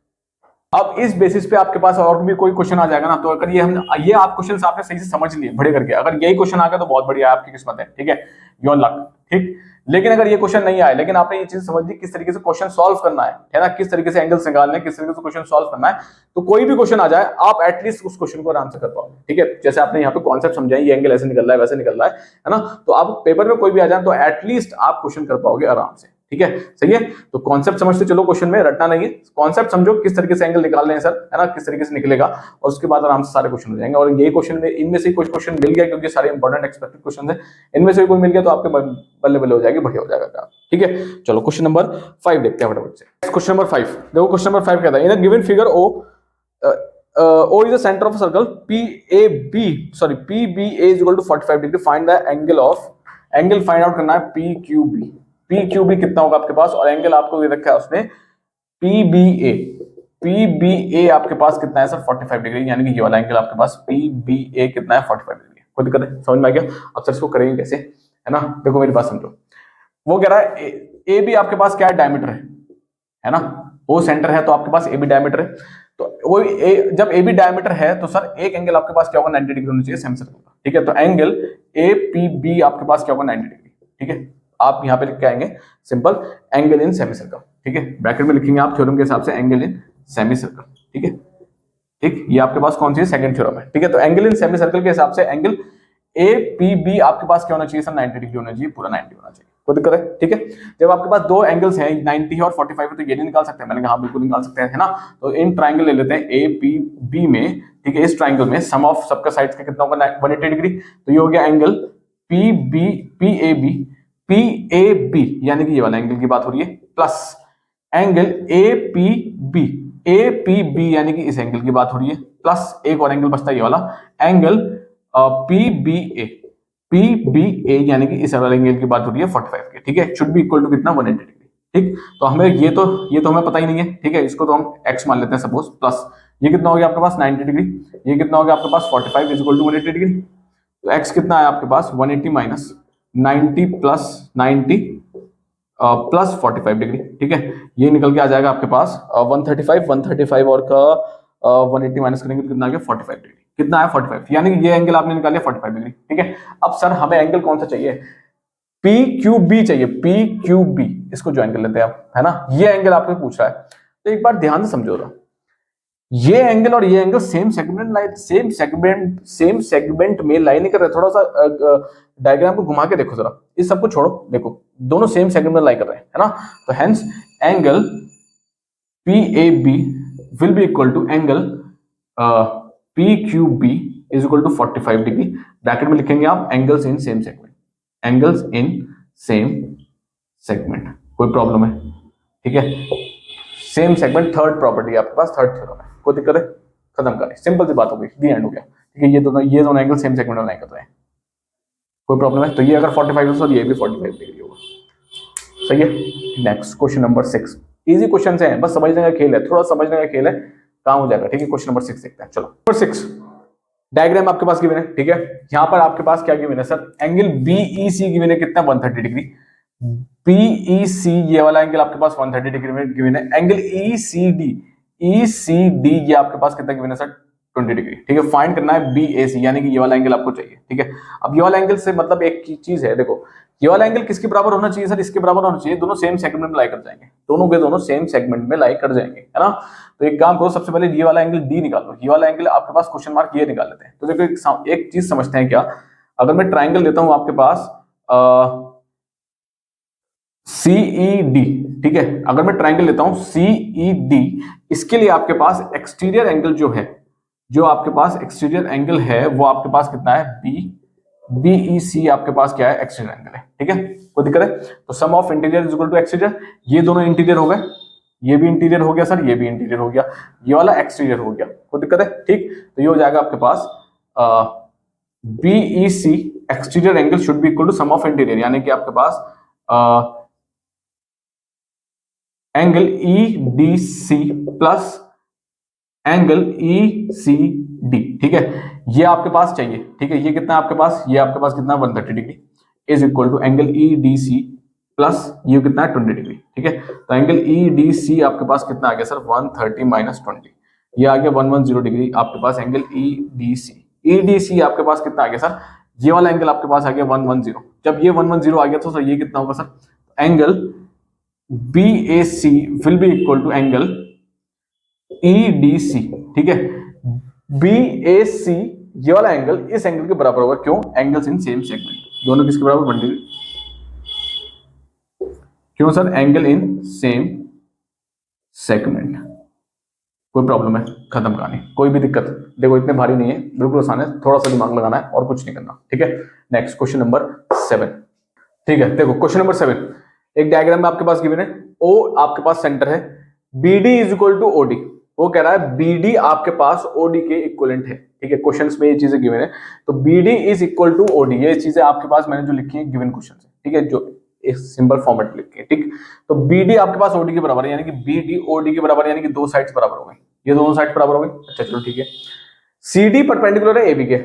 अब इस बेसिस पे आपके पास और भी कोई क्वेश्चन आ जाएगा ना, तो अगर ये आप क्वेश्चन आपने सही से समझ लिए बड़े करके, अगर यही क्वेश्चन आ गया तो बहुत बढ़िया, आपकी किस्मत है, ठीक है, योर लक, ठीक। लेकिन अगर ये क्वेश्चन नहीं आए, लेकिन आपने ये चीज समझ ली किस तरीके से क्वेश्चन सॉल्व करना है ना, किस तरीके से एंगल्स निकालने, किस तरीके से क्वेश्चन सॉल्व करना है, तो कोई भी क्वेश्चन आ जाए आप एटलीस्ट उस क्वेश्चन को आराम से कर पाओगे, ठीक है। जैसे आपने यहाँ पे कॉन्सेप्ट समझाई, ये एंगल ऐसे निकल रहा है, वैसे निकल रहा है ना, तो आप पेपर में कोई भी आ जाए तो एटलीस्ट आप क्वेश्चन कर पाओगे आराम से, ठीक है, सही है। तो कॉन्सेप्ट समझते चलो, क्वेश्चन में रटना नहीं है, कॉन्सेप्ट समझो किस तरीके से एंगल निकाल रहे हैं सर, है ना, किस तरीके से निकलेगा, और उसके बाद आराम से सारे क्वेश्चन हो जाएंगे। और ये क्वेश्चन में इनमें से कुछ क्वेश्चन मिल गया क्योंकि सारे इंपॉर्टेंट एक्सपेक्टेड क्वेश्चन है, इनमें से कोई मिल गया तो आपके बल्ले बल्ले हो जाएगी, बढ़िया हो जाएगा, ठीक है। चलो क्वेश्चन नंबर 5 देखते हैं फटाफट से। क्वेश्चन नंबर 5 देखो, क्वेश्चन नंबर 5 कहता है in a given figure O is the center of a circle PBA is equal to 45 degree. Find the angle find out करना है PQB कितना होगा आपके पास, और एंगल आपको ये रखा है उसने PBA आपके पास कितना है सर 45 डिग्री, यानी कि ये वाला एंगल आपके पास PBA कितना है 45 डिग्री। कोई दिक्कत है, समझ में आ गया। अब सर इसको करेंगे कैसे, है ना, देखो मेरी बात समझो। वो कह रहा है ए बी आपके पास क्या है, डायमीटर है ना, वो सेंटर है तो आपके पास ए बी डायमीटर है। तो वो जब ए बी डायमीटर है तो सर एक एंगल आपके पास क्या होगा 90 डिग्री होना चाहिए सेमी सर्कल का, ठीक है। तो एंगल ए पी बी आपके पास क्या होगा 90 डिग्री, ठीक है। आप यहाँ पे लिख के आएंगे simple angle in semi circle, ठीक है, ब्रैकेट में लिखेंगे आप थ्योरम के हिसाब से एंगल इन सेमी सर्कल, ठीक है, ठीक। ये आपके पास कौन सी है, सेकंड थ्योरम है, ठीक है। तो एंगल इन सेमी सर्कल के हिसाब से एंगल ए पी बी आपके पास क्या होना चाहिए सर 90 डिग्री होना चाहिए, पूरा 90 होना चाहिए, कोई दिक्कत है, ठीक है। जब आपके पास दो एंगल्स हैं 90 और 45 है तो ये नहीं निकाल सकते हैं, मैंने कहा हाँ बिल्कुल निकाल सकते हैं, है ना। तो इन ट्राइंगल ले लेते हैं ए पी बी में, ठीक है। इस ट्राइंगल में सम ऑफ सबका साइड्स का कितना होगा 180 डिग्री, तो ये हो गया एंगल पी ए बी यानी कि ये वाला एंगल की बात हो रही है, plus angle A P B यानी कि इस एंगल की बात हो रही है, प्लस एक और एंगल बचता है ये वाला एंगल पी बी ए यानी कि इस वाले एंगल की बात हो रही है 45 के, ठीक है। शुड बी इक्वल टू कितना 180 डिग्री, ठीक। तो हमें ये तो हमें पता ही नहीं है, ठीक है। इसको तो हम x मान लेते हैं सपोज, प्लस ये कितना हो गया आपके पास 90 डिग्री, ये कितना हो गया आपके पास 45 इज इक्वल टू 180 डिग्री। तो x कितना है आपके पास 180 माइनस 90 प्लस 90 प्लस 45 डिग्री, ठीक है। ये निकल के आ जाएगा आपके पास 135 और का 180 माइनस करेंगे तो कितना आ गया 45 डिग्री, कितना है 45, यानी कि ये एंगल आपने निकाल लिया 45 डिग्री, ठीक है। अब सर हमें एंगल कौन सा चाहिए, PQB चाहिए, PQB, इसको ज्वाइन कर लेते हैं आप, है ना। ये एंगल आपको पूछ रहा है, तो एक बार ध्यान से समझो ना, ये एंगल और ये एंगल सेम सेगमेंट में लाई नहीं कर रहे। थोड़ा सा डायग्राम को घुमा के देखो जरा, इस सबको छोड़ो, देखो दोनों सेम सेगमेंट में लाई कर रहे हैं, है ना। तो hence angle PAB will be equal to angle PQB is equal to 45 degree. Bracket में लिखेंगे आप एंगल्स इन सेम सेगमेंट, कोई प्रॉब्लम है, ठीक है। सेम सेगमेंट थर्ड प्रॉपर्टी आपके पास, थर्ड थ्योरम है, कोई दिक्कत है, खत्म करें, सिंपल सी बात हो गई, दी एंड हो गया, ठीक है। ये दोनों एंगल सेम सेगमेंट में लाइन कर रहे हैं, कोई प्रॉब्लम है। तो ये अगर 45 है तो ये भी 45 डिग्री होगा, सही है। Next question number 6, easy question है, बस समझने का खेल है, थोड़ा समझने का खेल है, काम हो जाएगा, ठीक है। क्वेश्चन नंबर 6 देखते हैं, चलो। नंबर 6 डायग्राम आपके पास गिवन है, ठीक है। यहां पर आपके पास क्या गिवन है सर, एंगल BEC गिवन है कितना 130 डिग्री, BEC ये वाला एंगल आपके पास 130 डिग्री में गिवन है। एंगल ECD ये आपके पास कितना गिवन है सर 20 डिग्री, ठीक है। फाइंड करना है BAC यानी कि ये वाला एंगल आपको चाहिए, ठीक है। अब ये वाला एंगल से मतलब एक चीज है, देखो ये वाला एंगल किसके बराबर होना चाहिए सर, इसके बराबर होना चाहिए, दोनों सेम सेगमेंट में लाई कर जाएंगे, दोनों के दोनों सेम सेगमेंट में लाई कर जाएंगे, है ना। तो एक काम करो, सबसे पहले ये वाला एंगल D निकालो, ये वाला एंगल आपके पास क्वेश्चन मार्क ये निकाल लेते हैं। तो देखो एक चीज समझते हैं क्या, अगर मैं ट्राइंगल लेता हूं आपके पास CED, ठीक है। अगर मैं ट्राइंगल लेता हूं CED, इसके लिए आपके पास एक्सटीरियर एंगल जो आपके पास एक्सटीरियर एंगल है वो आपके पास कितना है BEC आपके पास क्या है एक्सटीरियर एंगल है, ठीक है। कोई दिक्कत है, तो sum of interior is equal to exterior, ये दोनों इंटीरियर हो गए, ये भी इंटीरियर हो गया सर, ये भी इंटीरियर हो गया, ये वाला एक्सटीरियर हो गया, कोई दिक्कत है, ठीक। तो ये हो जाएगा आपके पास BEC exterior angle should be equal to sum of interior, यानी कि आपके पास angle EDC plus angle ECD, ठीक है। ये आपके पास चाहिए, ठीक है। ये कितना है आपके पास, ये आपके पास कितना 130 degree is equal to angle EDC plus ये कितना है 20 डिग्री, ठीक है। तो एंगल EDC आपके पास कितना आ गया सर 130 माइनस 20, ये आ गया 110 डिग्री आपके पास एंगल EDC आपके पास कितना आ गया सर, ये वाला एंगल आपके पास आ गया 110। जब ये 110 आ गया तो सर ये कितना होगा sir, angle BAC will be equal to angle EDC, ठीक है। BAC ये वाला एंगल इस एंगल के बराबर होगा, क्यों, एंगल्स इन सेम सेगमेंट, दोनों किसके बराबर 1 डिग्री, क्यों sir? Angle in same segment. कोई प्रॉब्लम है? खत्म कहानी, कोई भी दिक्कत? देखो इतने भारी नहीं है, बिल्कुल आसान है, थोड़ा सा दिमाग लगाना है और कुछ नहीं करना, ठीक है। नेक्स्ट क्वेश्चन नंबर 7, ठीक है। देखो क्वेश्चन नंबर 7, एक डायग्राम में आपके पास गिवन है, ओ आपके पास सेंटर है, B D is equal to OD. वो कह रहा है बी डी आपके पास ओडी के इक्वलेंट है, ठीक है। क्वेश्चंस में ये चीजें गिवन है, तो B D is equal to OD, ये चीजें आपके पास मैंने जो लिखी है गिवन क्वेश्चन है, ठीक है, जो एक सिंपल फॉर्मेट में लिखी है, ठीक। तो बी डी आपके पास ओडी के बराबर है, यानी कि बी डी ओडी के बराबर, यानी कि दो साइड्स बराबर हो गई, ये दोनों साइड बराबर हो गई। अच्छा चलो ठीक है। सी डी परपेंडिकुलर है ए बी के,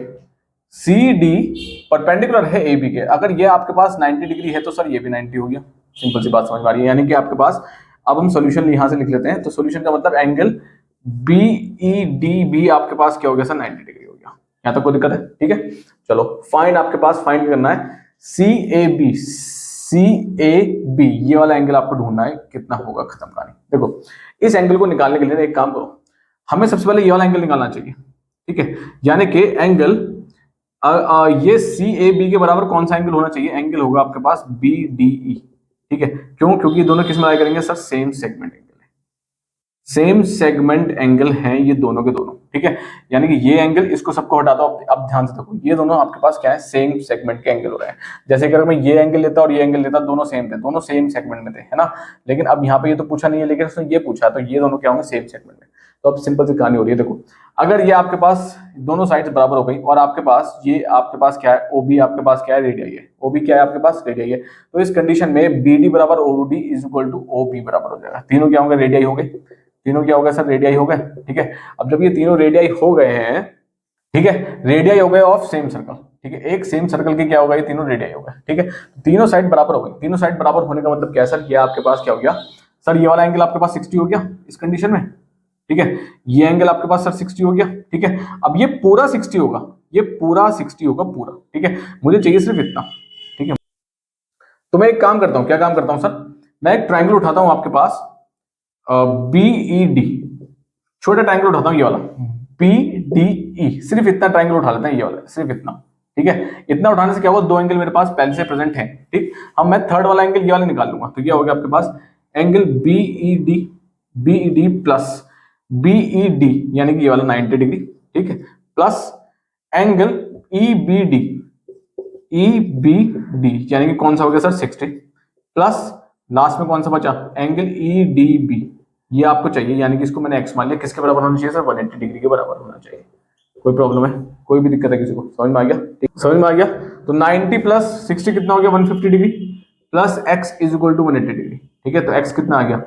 सी डी परपेंडिकुलर है ए बी के, अगर ये आपके पास 90 डिग्री है तो सर ये भी 90 हो गया। सिंपल सी बात समझ में आ रही है, यानी कि आपके पास, अब हम सॉल्यूशन यहां से लिख लेते हैं, तो सॉल्यूशन का मतलब angle B E D B आपके पास क्या हो गया सर? 90 डिग्री हो गया। यहां तक कोई दिक्कत है? ठीक है चलो, फाइंड आपके पास फाइंड करना है सी A B, C A B ये वाला एंगल आपको ढूंढना है, कितना होगा, खत्म कहानी। देखो इस एंगल को निकालने के लिए एक काम करो, हमें सबसे पहले ये वाला एंगल निकालना चाहिए, ठीक है। यानी कि एंगल ये सी ए बी के बराबर कौन सा एंगल होना चाहिए? एंगल होगा आपके पास बी डी ई, ठीक है। क्यों? क्योंकि दोनों किस में लाई करेंगे सर? सेम सेगमेंट एंगल है, सेम सेगमेंट एंगल हैं ये दोनों के दोनों, ठीक है। यानी कि ये एंगल, इसको सबको हटा दो, अब ध्यान से देखो, ये दोनों आपके पास क्या है? सेम सेगमेंट के एंगल हो रहे हैं। जैसे कि अगर मैं ये एंगल लेता और ये एंगल लेता, दोनों सेम थे, दोनों सेम सेगमेंट में थे, है ना। लेकिन अब यहाँ पे ये तो पूछा नहीं है, लेकिन उसने ये पूछा, तो ये दोनों क्या होंगे? सेम सेगमेंट में। तो अब सिंपल सी कहानी हो रही है, देखो अगर ये आपके पास दोनों साइड्स बराबर हो गई और आपके पास ये आपके पास क्या है? ओबी आपके पास क्या है? रेडियस है। ओबी क्या है आपके पास? रेडियस है। तो इस कंडीशन में बीडी बराबर ओडी इज इक्वल टू ओबी बराबर हो जाएगा। तीनों क्या होंगे? रेडियस हो गए। तीनों क्या हो गए सर? रेडियस हो गए, ठीक है। अब जब ये तीनों रेडियस हो गए हैं, ठीक है, रेडियस हो गए ऑफ सेम सर्कल, ठीक है, एक सेम सर्कल के क्या होगा? ये तीनों रेडियस हो गए, ठीक है। तीनों साइड बराबर हो गई। तीनों साइड बराबर होने का मतलब क्या है सर? ये आपके पास क्या हो गया सर? ये वाला एंगल आपके पास 60 हो गया इस कंडीशन में, ठीक है। ये एंगल आपके पास सर 60 हो गया, ठीक है। अब ये पूरा 60 होगा, ये पूरा 60 होगा पूरा, ठीक है। मुझे चाहिए सिर्फ इतना, ठीक है। तो मैं एक काम करता हूं, क्या काम करता हूं सर? मैं एक ट्राइंगल उठाता हूं आपके पास बी ई डी, छोटा ट्राइंगल उठाता हूं ये वाला बी डी ई, सिर्फ इतना ट्राइंगल उठा लेते हैं, ये वाला सिर्फ इतना, ठीक है। इतना उठाने से क्या होगा? दो एंगल मेरे पास पहले से प्रेजेंट है, ठीक। अब मैं थर्ड वाला एंगल ये वाला निकाल लूंगा, तो ये हो गया आपके पास angle B E D plus B E D, यानी कि ये वाला 90 डिग्री, ठीक है, plus angle E B D यानी कि कौन सा हो गया सर? 60, प्लस लास्ट में कौन सा बचा? एंगल ई डी बी, ये आपको चाहिए, यानी कि इसको मैंने एक्स मान लिया, किसके बराबर होना चाहिए सर? 180 डिग्री के बराबर होना चाहिए। कोई प्रॉब्लम है? कोई भी दिक्कत है किसी को? समझ में आ गया? ठीक, समझ में आ गया। तो 90 प्लस 60 कितना हो गया? 150 degree, plus x is equal to 180 degree, ठीक है। तो एक्स कितना आ गया?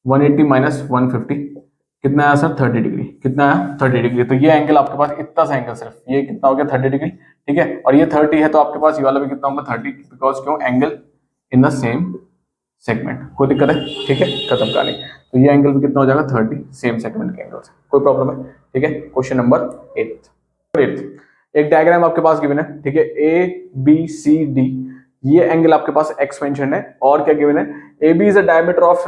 180 माइनस 150 कितना आया सर? 30 डिग्री। कितना आया? 30 डिग्री। तो ये एंगल आपके पास इतना सा एंगल, सिर्फ ये कितना हो गया? 30 डिग्री, ठीक है। और ये 30 है तो आपके पास ये वाला भी कितना होगा? 30, बिकॉज क्यों? Angle in the same segment. कोई दिक्कत है? ठीक है, खत्म कहानी। तो ये एंगल भी कितना हो जाएगा? 30, सेम सेगमेंट के एंगल से। कोई प्रॉब्लम है? ठीक है। क्वेश्चन नंबर 8, एक डायग्राम आपके पास गिवन है, ठीक है, ए बी सी डी, ये एंगल आपके पास एक्सपेंशन है, और क्या गिवन है? A B is a diameter of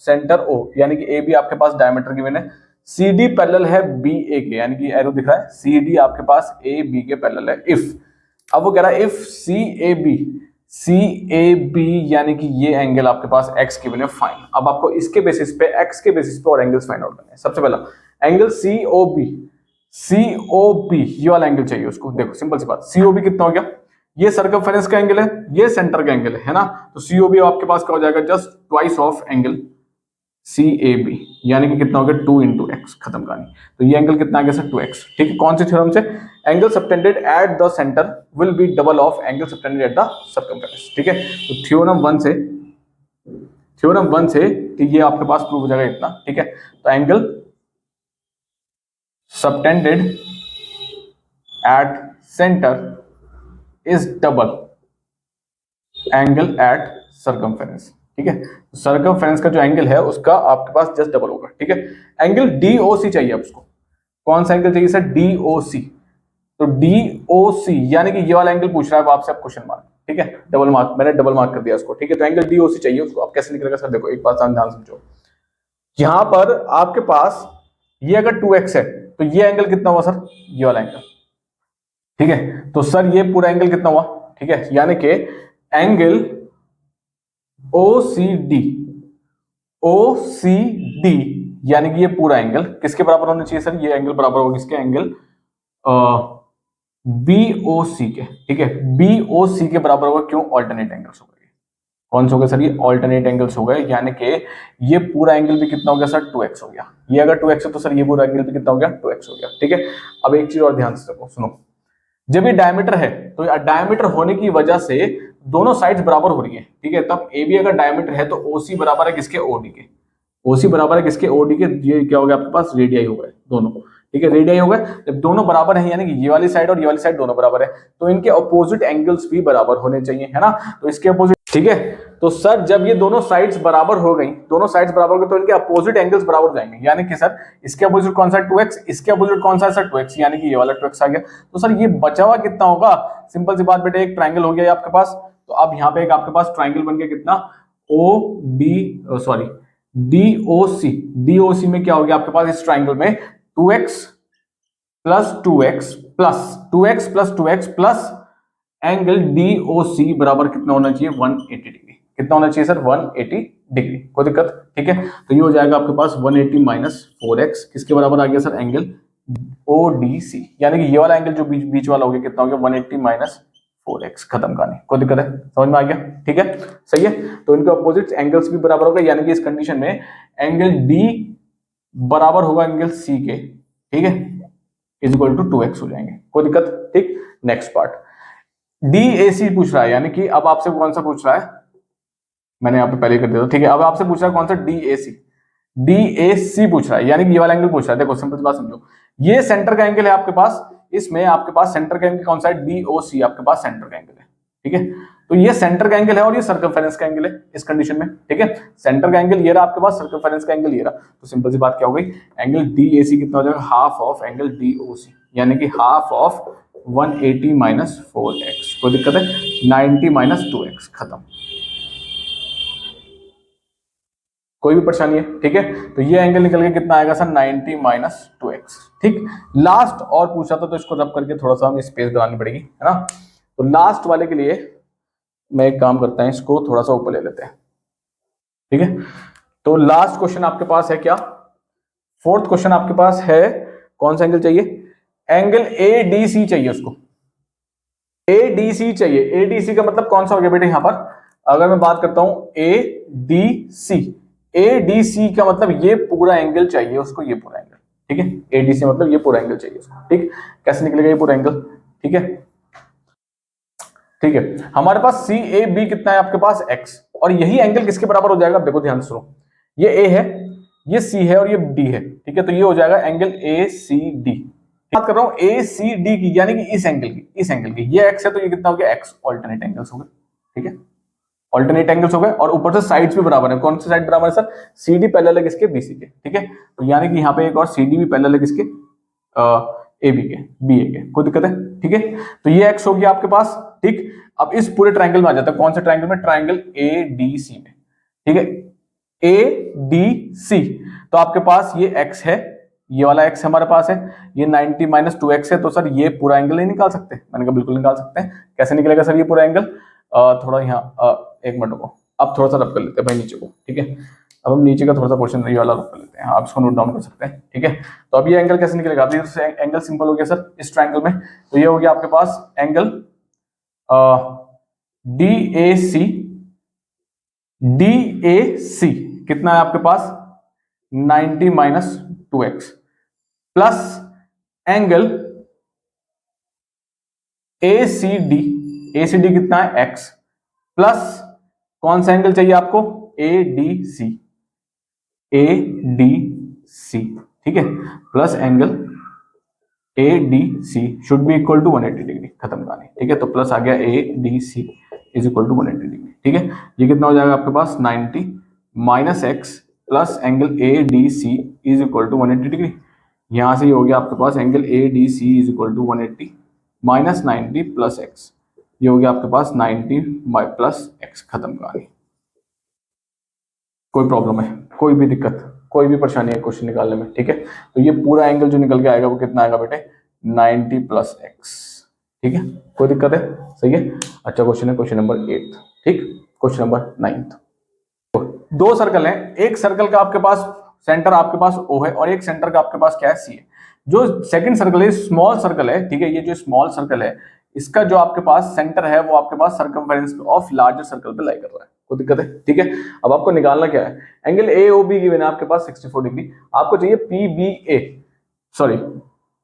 centre O, यानी कि ए बी आपके पास डायमीटर गिवन है, सी डी पैरेलल है बी ए के, यानी कि एरो दिख रहा है, सी डी आपके पास ए बी के पैरेलल है इफ, अब वो कह रहा है इफ सी ए बी यानी कि ये एंगल आपके पास एक्स गिवन है, फाइन। अब आपको इसके बेसिस पे, एक्स के बेसिस पे और एंगल्स फाइंड आउट करने हैं। सबसे पहला एंगल सी ओ बी, ये वाला एंगल चाहिए उसको। देखो सिंपल सी बात, सी ओ बी कितना हो गया? ये सर्कमफेरेंस का एंगल है, ये सेंटर का एंगल है ना। तो सी ओ बी आपके पास क्या हो जाएगा? Just twice of angle C A B, यानी कि कितना हो गया? 2 इंटू एक्स, खत्म कहानी। तो ये एंगल कितना आ गया सर? 2x, ठीक है। कौन से थ्योरम से? Angle subtended at the centre will be double of angle subtended at the circumference, ठीक है। तो थ्योरम 1 से कि ये आपके पास प्रूव हो जाएगा इतना, ठीक है। तो angle subtended at centre is double angle at circumference, ठीक है। सर्कमफेरेंस का जो एंगल है उसका आपके पास जस्ट डबल होगा, ठीक है। एंगल डीओसी चाहिए आपको। कौन सा एंगल चाहिए सर? डीओसी। तो डीओसी यानी कि ये वाला एंगल पूछ रहा है आपसे, आप क्वेश्चन मार्क, ठीक है, डबल मार्क, मैंने डबल मार्क कर दिया उसको, ठीक है। तो एंगल डीओसी चाहिए उसको। आप कैसे निकलेगा सर? देखो एक बात ध्यान समझो, यहां पर आपके पास ये अगर 2x है तो ये एंगल कितना हुआ सर? ये वाला एंगल, ठीक है। तो सर ये पूरा एंगल कितना हुआ? ठीक है, यानी कि एंगल ओ सी डी, ओ सी डी यानी कि ये पूरा एंगल किसके बराबर होना चाहिए सर? ये एंगल बराबर होगा किसके? एंगल बी ओ सी के, ठीक है, बी ओ सी के बराबर होगा। क्यों? ऑल्टरनेट एंगल्स हो गए। कौन से हो गए सर? ये ऑल्टरनेट एंगल्स हो गए, यानी कि ये पूरा एंगल भी कितना हो गया सर? 2x हो गया। ये अगर 2x है तो सर ये पूरा एंगल भी कितना हो गया? 2x हो गया, ठीक है। अब एक चीज और ध्यान से रखो, सुनो, जब ये डायमीटर है तो डायमीटर होने की वजह से दोनों साइड्स बराबर हो रही है, ठीक है। तब ए बी अगर डायमीटर है तो ओसी बराबर है किसके? ओडी के। ओसी बराबर है किसके? ओडी के। ये क्या हो गया आपके पास? रेडियाई हो गए दोनों, ठीक है, रेडियाई हो गए। जब दोनों बराबर है यानी कि ये वाली साइड और ये वाली साइड दोनों बराबर है, तो इनके अपोजिट एंगल्स भी बराबर होने चाहिए, है ना। तो इसके अपोजिट, ठीक है। तो सर जब ये दोनों साइड्स बराबर हो गई, दोनों साइड्स बराबर हो गई, तो इनके अपोजिट एंगल्स बराबर हो जाएंगे, यानी कि सर इसके अपोजिट कौन सा? 2x, इसके अपोजिट कौन सा है सर? 2x, यानी कि ये वाला 2x आ गया। तो सर ये बचा हुआ कितना होगा? सिंपल सी बात बेटे, एक ट्राइंगल हो गया आपके पास। तो अब यहाँ पे एक आपके पास ट्राइंगल बन गया कितना? O D, sorry, DOC. DOC में क्या हो गया आपके पास इस ट्राइंगल में? 2x plus 2x plus 2x plus 2x plus angle DOC बराबर कितना होना चाहिए? 180 डिग्री। कितना होना चाहिए सर? 180 डिग्री। कोई दिक्कत? ठीक है, तो ये हो जाएगा आपके पास 180 माइनस 4x किसके बराबर आ गया सर? एंगल ओडीसी, यानी कि ये वाला एंगल जो बीच बीच वाला हो गया कितना हो गया? 180 माइनस 4x। खत्म कहानी। कोई दिक्कत है? समझ में आ गया? ठीक है, सही है। तो इनके अपोजिट एंगल्स भी बराबर हो गए, यानी कि इस कंडीशन में एंगल डी बराबर होगा एंगल सी के, ठीक है, इज इक्वल टू 2x हो जाएंगे। कोई दिक्कत? ठीक। नेक्स्ट पार्ट, डीएसी पूछ रहा है, यानी कि अब आपसे कौन सा पूछ रहा है? मैंने यहाँ पे पहले कर दिया था, ठीक है। अब आपसे पूछ रहा है कौन सा? डीएसी। डीएसी पूछ रहा है, यानी कि ये वाला एंगल पूछ रहा है। देखो सिंपल सी बात समझो, ये सेंटर का एंगल है आपके पास, इसमें आपके पास सेंटर का एंगल कौन सा है? डीओसी आपके पास सेंटर का एंगल है, ठीक है। तो ये सेंटर का एंगल है और ये सर्कमफेरेंस का एंगल है इस कंडीशन में, ठीक है। सेंटर का एंगल ये रहा आपके पास, सर्कमफेरेंस का एंगल ये रहा। तो सिंपल सी बात क्या हो गई? एंगल डीएसी कितना हो जाएगा? हाफ ऑफ एंगल डीओसी, यानी कि हाफ ऑफ 180 माइनस 4x। कोई दिक्कत है? 90 माइनस 2x। खत्म। कोई भी परेशानी है? ठीक है, तो ये एंगल निकल के कितना आएगा सर? 90 minus 2x। ठीक, लास्ट और पूछा था तो इसको रब करके थोड़ा सा हमें स्पेस बनानी पड़ेगी, है ना। तो लास्ट वाले के लिए मैं एक काम करता है, इसको थोड़ा सा ऊपर ले लेते हैं, ठीक है। तो लास्ट क्वेश्चन आपके पास है क्या? फोर्थ क्वेश्चन आपके पास है, कौन सा एंगल चाहिए? एंगल एडीसी चाहिए उसको, एडीसी चाहिए। एडीसी का मतलब कौन सा हो गया बेटे? यहां पर अगर मैं बात करता हूं एडीसी, एडीसी का मतलब ये पूरा एंगल चाहिए उसको, ये पूरा एंगल, ठीक है। एडीसी मतलब ये पूरा एंगल चाहिए उसको, ठीक। कैसे निकलेगा ये पूरा एंगल? ठीक है, ठीक है। हमारे पास सी ए बी कितना है आपके पास? x, और यही एंगल किसके बराबर हो जाएगा? देखो ध्यान से सुनो, ये ए है, ये सी है और ये डी है, ठीक है। तो ये हो जाएगा एंगल ए सी डी। बात कर रहा हूं ए सी डी की, यानी कि इस एंगल की, इस एंगल की। ये x है तो ये कितना हो गया? x। ऑल्टरनेट एंगल्स हो गए, ठीक है, ऑल्टरनेट एंगल्स हो गए। और ऊपर से साइड्स भी बराबर है। कौन सी साइड बराबर है सर? सी डी पैरेलल है किसके? बीसी के, ठीक है। तो यानी कि यहाँ पे एक और सी डी भी पैरेलल है किसके? ए बी के, बी ए के। कोई दिक्कत है? ठीक है, तो ये x हो गया आपके पास, ठीक। अब इस पूरे ट्रायंगल में आ जाता है। कौन से ट्रायंगल में? ट्रायंगल ए डी सी में, ठीक है, ए डी सी। तो आपके पास ये x है, ये वाला x हमारे पास है, ये 90 माइनस 2x है। तो सर ये पूरा एंगल नहीं निकाल सकते? मैंने कहा बिल्कुल निकाल सकते हैं। कैसे निकलेगा सर ये पूरा एंगल? थोड़ा यहाँ एक मिनट को, अब थोड़ा सा रब कर लेते हैं भाई नीचे को, ठीक है। अब हम नीचे का थोड़ा सा क्वेश्चन ये वाला रब कर लेते हैं, आप इसको नोट डाउन कर सकते हैं, ठीक है। तो अब ये एंगल कैसे निकलेगा? एंगल सिंपल हो गया सर इस ट्रायंगल में। तो ये हो गया आपके पास angle D A C, D A C कितना है आपके पास? 90 minus 2x plus angle A C D, A C D कितना है? x प्लस कौन सा एंगल चाहिए आपको? ए डी सी, ए डी सी, ठीक है, plus angle A D C should be equal to 180 degree. खत्म कहानी, ठीक है। तो प्लस आ गया A D C is equal to 180 degree, ठीक है। ये कितना हो जाएगा आपके पास? 90 minus X plus angle A D C is equal to 180 degree. यहां से ये हो गया आपके पास angle A D C is equal to 180 minus 90 plus x, ये हो गया आपके पास 90 प्लस एक्स। खत्म कहानी। कोई प्रॉब्लम है? कोई भी दिक्कत, कोई भी परेशानी है क्वेश्चन निकालने में? ठीक है, तो ये पूरा एंगल जो निकल के आएगा वो कितना आएगा बेटे? 90 प्लस एक्स, ठीक है। कोई दिक्कत है? सही है। अच्छा क्वेश्चन है क्वेश्चन नंबर 8, ठीक, क्वेश्चन नंबर 9। दो सर्कल हैं, एक सर्कल का आपके पास सेंटर आपके पास O है और एक सेंटर का आपके पास क्या है, C है। जो सेकंड सर्कल है स्मॉल सर्कल है, ठीक है, ये जो स्मॉल सर्कल है इसका जो आपके पास सेंटर है वो आपके पास सर्कमफेरेंस ऑफ लार्जर सर्कल पे लाई कर रहा है, कोई दिक्कत है, ठीक है। अब आपको निकालना क्या है, एंगल AOB गिवन है आपके पास 64 डिग्री, आपको चाहिए PBA, सॉरी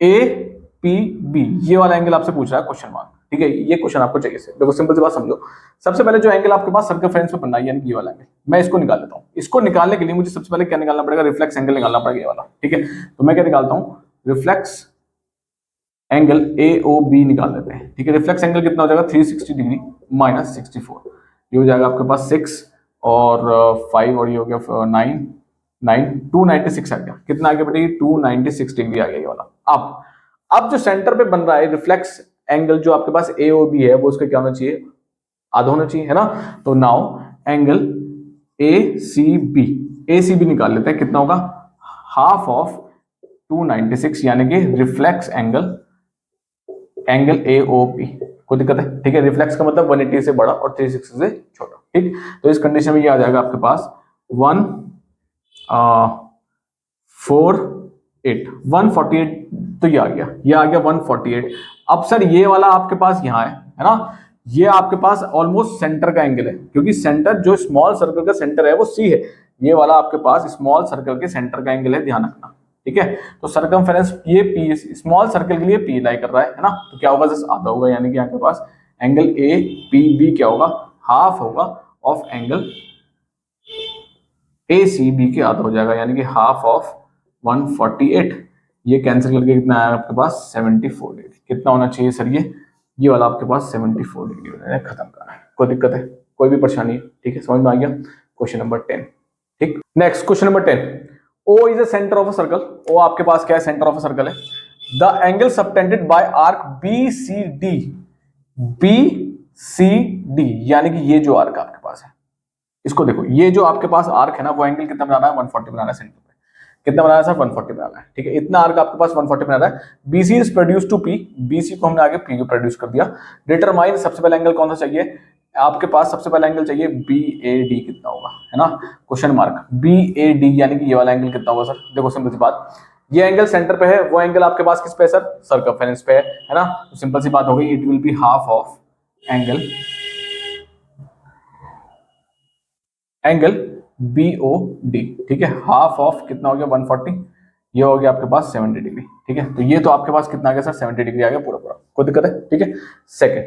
APB, ये वाला एंगल आपसे पूछ रहा है क्वेश्चन मार्क, ठीक है, ये क्वेश्चन आपको चाहिए। देखो सिंपल सी बात समझो, सबसे पहले जो एंगल आपके पास सर्कमफेरेंस पे बनना है यानी ये वाला एंगल, मैं इसको निकाल लेता हूं। इसको निकालने के लिए मुझे सबसे पहले क्या निकालना पड़ेगा, रिफ्लेक्स एंगल निकालना पड़ेगा, ये वाला, ठीक है। तो मैं क्या निकालता हूं, रिफ्लेक्स एंगल AOB निकाल लेते हैं, ठीक है। रिफ्लेक्स एंगल कितना हो जाएगा, 360 डिग्री माइनस 64, ये हो जाएगा आपके पास 6 और 5 और ये हो गया 9 9 296 आ गया, कितना आ गया बेटे, 296 डिग्री आ गया ये वाला। अब जो सेंटर पे बन रहा है रिफ्लेक्स एंगल जो आपके पास AOB है वो उसका क्या होना चाहिए, आधा होना चाहिए, है ना। तो नाउ एंगल ACB निकाल लेते हैं, कितना होगा, हाफ ऑफ 296 यानी कि रिफ्लेक्स एंगल AOP, कोई दिक्कत है, ठीक है। रिफ्लेक्स का मतलब 180 से बड़ा और 360 से छोटा, ठीक। तो इस कंडीशन में ये आ जाएगा आपके पास 148, तो ये आ गया 148। अब सर ये वाला आपके पास यहाँ है ना, ये आपके पास ऑलमोस्ट सेंटर का एंगल है, क्योंकि सेंटर जो स्मॉल सर्कल का सेंटर है वो C है, ये वाला आपके पास स्मॉल सर्कल के सेंटर का एंगल है, ध्यान रखना, ठीक है। तो सर्कमफेरेंस ये P स्मॉल सर्कल के लिए P लाई कर रहा है ना, तो क्या होगा, जस्ट आधा होगा, यानी कि आपके पास एंगल APB क्या होगा, हाफ होगा ऑफ एंगल ACB के आधा हो जाएगा, यानी कि हाफ ऑफ 148, ये कैंसिल करके कितना आया आपके पास 74 डिग्री, कितना होना चाहिए सर, ये वाला आपके पास 74 डिग्री हो जाएगा, खत्म करना है, कोई दिक्कत है, कोई भी परेशानी है, ठीक है, समझ में आ गया। क्वेश्चन नंबर 10, ठीक। Next question number 10, O is a centre of a circle, O आपके पास क्या है, सेंटर ऑफ अ सर्कल है। The angle subtended by arc BCD यानी कि ये जो आर्क आपके पास है, इसको देखो, ये जो आपके पास आर्क है ना, वो एंगल कितना बनाना है, 140 बनाना है सेंटर पे, कितना बनाना है सर, 140 बनाना है, ठीक है। इतना आर्क आपके पास 140 बनाना है। BC is produce to P, BC को हमने आगे P को प्रोड्यूस कर दिया। डिटरमाइन, सबसे पहले एंगल कौन सा चाहिए आपके पास, सबसे पहला एंगल चाहिए BAD, कितना होगा, है ना, क्वेश्चन मार्क, BAD यानी कि ये वाला एंगल कितना होगा सर। देखो सिंपल सी बात, ये एंगल सेंटर पे है, वो एंगल आपके पास किस पे है सर, सर्कमफेरेंस पे है ना। तो सिंपल सी बात हो गई, it will be half of angle BOD, ठीक है, हाफ ऑफ कितना हो गया 140, ये हो गया आपके पास 70 डिग्री, ठीक है। तो ये तो आपके पास कितना आ गया सर, 70 डिग्री आ गया पूरा पूरा, कोई दिक्कत है, ठीक है। सेकंड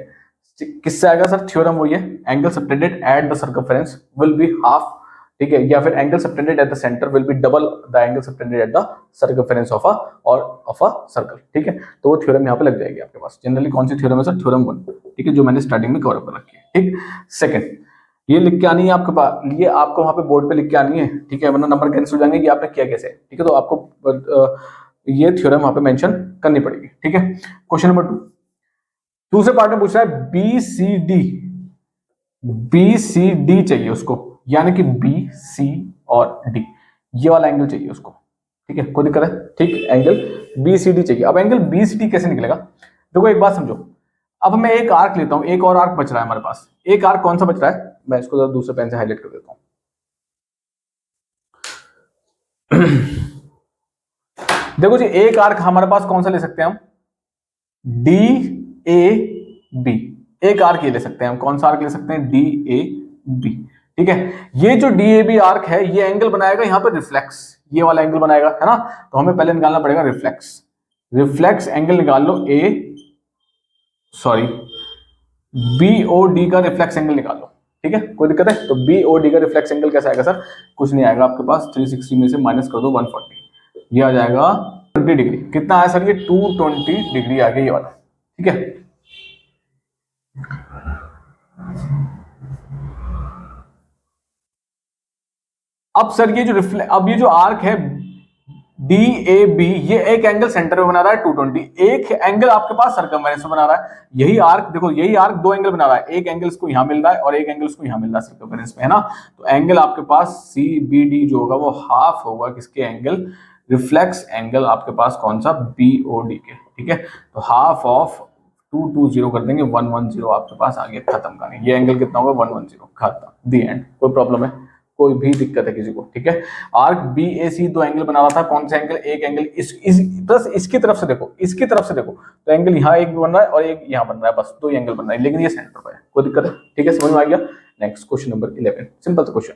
किससे आएगा सर, थ्योरम वही है, angle subtended at the circumference will be half, ठीक है, या फिर angle subtended at the centre will be double the angle subtended at the circumference of a circle, ठीक है। तो वो थ्योरम यहाँ पे लग जाएगी आपके पास। जनरली कौन सी थ्योरम है सर, थ्योरम 1, ठीक है, जो मैंने स्टार्टिंग में कवर कर रखी है, ठीक। सेकंड, ये लिख के आनी है आपके पास, ये आपको वहां पे बोर्ड पे लिख के आनी है, ठीक है, वरना नंबर कैंसिल हो जाएंगे कि आपने किया कैसे, ठीक है। तो आपको ये थ्योरम वहां पे मेंशन करनी पड़ेगी, ठीक है। क्वेश्चन नंबर 2, दूसरे पार्ट में पूछ रहा है BCD चाहिए उसको, यानी कि BC और D, ये वाला एंगल चाहिए उसको, ठीक है, कोई दिक्कत है, ठीक, एंगल BCD चाहिए। अब एंगल BCD कैसे निकलेगा, देखो एक बात समझो, अब मैं एक आर्क लेता हूं, एक और आर्क बच रहा है हमारे पास, एक आर्क कौन सा बच रहा है, मैं इसको जरा दूसरे पेन से हाईलाइट कर देता हूं। देखो जी, एक आर्क हमारे पास कौन सा ले सकते हैं हम, DAB, एक आर्क ये ले सकते हैं हम, कौन सा आर्क ले सकते हैं, DAB, ठीक है। ये जो DAB आर्क है ये एंगल बनाएगा यहाँ पर रिफ्लेक्स, ये वाला एंगल बनाएगा, है ना। तो हमें पहले निकालना पड़ेगा रिफ्लेक्स एंगल निकाल लो, BOD का रिफ्लेक्स एंगल निकाल लो, ठीक है, कोई दिक्कत है। तो BOD का रिफ्लेक्स एंगल कैसा आएगा सर, कुछ नहीं आएगा आपके पास, 360 में से माइनस कर दो 140, ये आ जाएगा 20 डिग्री, कितना आया सर, ये 220 डिग्री आ गया ये वाला, ठीक है। अब सर ये जो आर्क है DAB, ये एक एंगल सेंटर में बना रहा है 220, एक एंगल आपके पास सर्कमफेरेंस में बना रहा है। यही आर्क देखो, यही आर्क दो एंगल बना रहा है, एक एंगल इसको यहां मिल रहा है और एक एंगल इसको यहां मिल रहा है सर्कमफेरेंस में, है ना। तो एंगल आपके पास CBD जो होगा वो हाफ होगा किसके एंगल, रिफ्लेक्स एंगल आपके पास कौन सा, BOD के, ठीक है। तो हाफ ऑफ 220 कर देंगे, 110 आपके पास आ गया, खत्म कहानी। ये एंगल कितना होगा 110, खत्म, दी एंड। कोई प्रॉब्लम है, कोई भी दिक्कत है किसी को, ठीक है। आर्क बी ए सी दो एंगल बना रहा था, कौन सा एंगल, एक एंगल इस प्लस इसकी तरफ से देखो, इसकी तरफ से देखो तो एंगल यहाँ एक बन रहा है और एक यहाँ बन रहा है, बस दो एंगल बन रहा है, लेकिन ये सेंटर पर है, कोई दिक्कत है, ठीक है, समझ में आ गया। नेक्स्ट क्वेश्चन नंबर 11, सिंपल सा क्वेश्चन।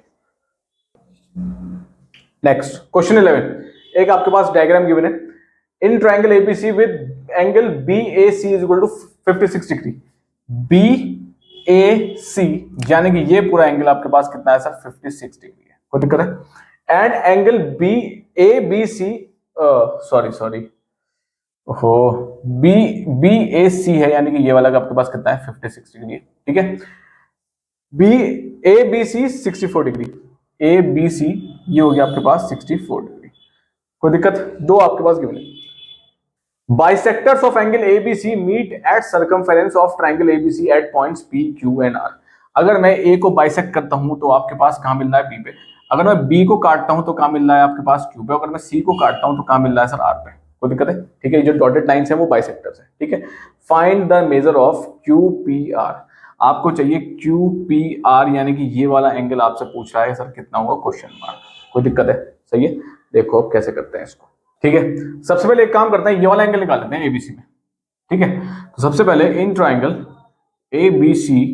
नेक्स्ट क्वेश्चन 11, एक आपके पास डायग्राम गिवन है, in triangle ABC with angle BAC is equal to 56 degree, BAC यानी कि ये पूरा एंगल आपके पास कितना है सर, 56 डिग्री है, कोई दिक्कत है। एंड एंगल BABC सॉरी हो BAC है, यानी कि ये वाला का आपके पास कितना है, 56 डिग्री है, ठीक है। ABC 64 डिग्री, ABC ये हो गया आपके पास 64 डिग्री, कोई दिक्कत, दो आपके पास गिवन है। Bisectors of angle ABC meet at circumference of triangle ABC at points P, Q and R। अगर मैं A को बाइसेक्ट करता हूं तो आपके पास कहां मिल रहा है, P पे। अगर मैं B को काटता हूं तो कहां मिल रहा है आपके पास, Q पे। अगर मैं C को काटता हूं तो कहां मिल रहा है सर, R पे, कोई दिक्कत है, ठीक है। ये जो डॉटेड लाइंस है वो बाइसेक्टर्स है, ठीक है। Find the measure of QPR, आपको चाहिए QPR, यानी कि ये वाला एंगल आपसे पूछ रहा है सर कितना होगा, क्वेश्चन मार्क, कोई दिक्कत है, सही है। देखो अब कैसे करते हैं इसको, ठीक है। सबसे पहले एक काम करते हैं, ये वाला एंगल निकाल लेते हैं एबीसी में, ठीक है। तो सबसे पहले इन ट्राइंगल एबीसी,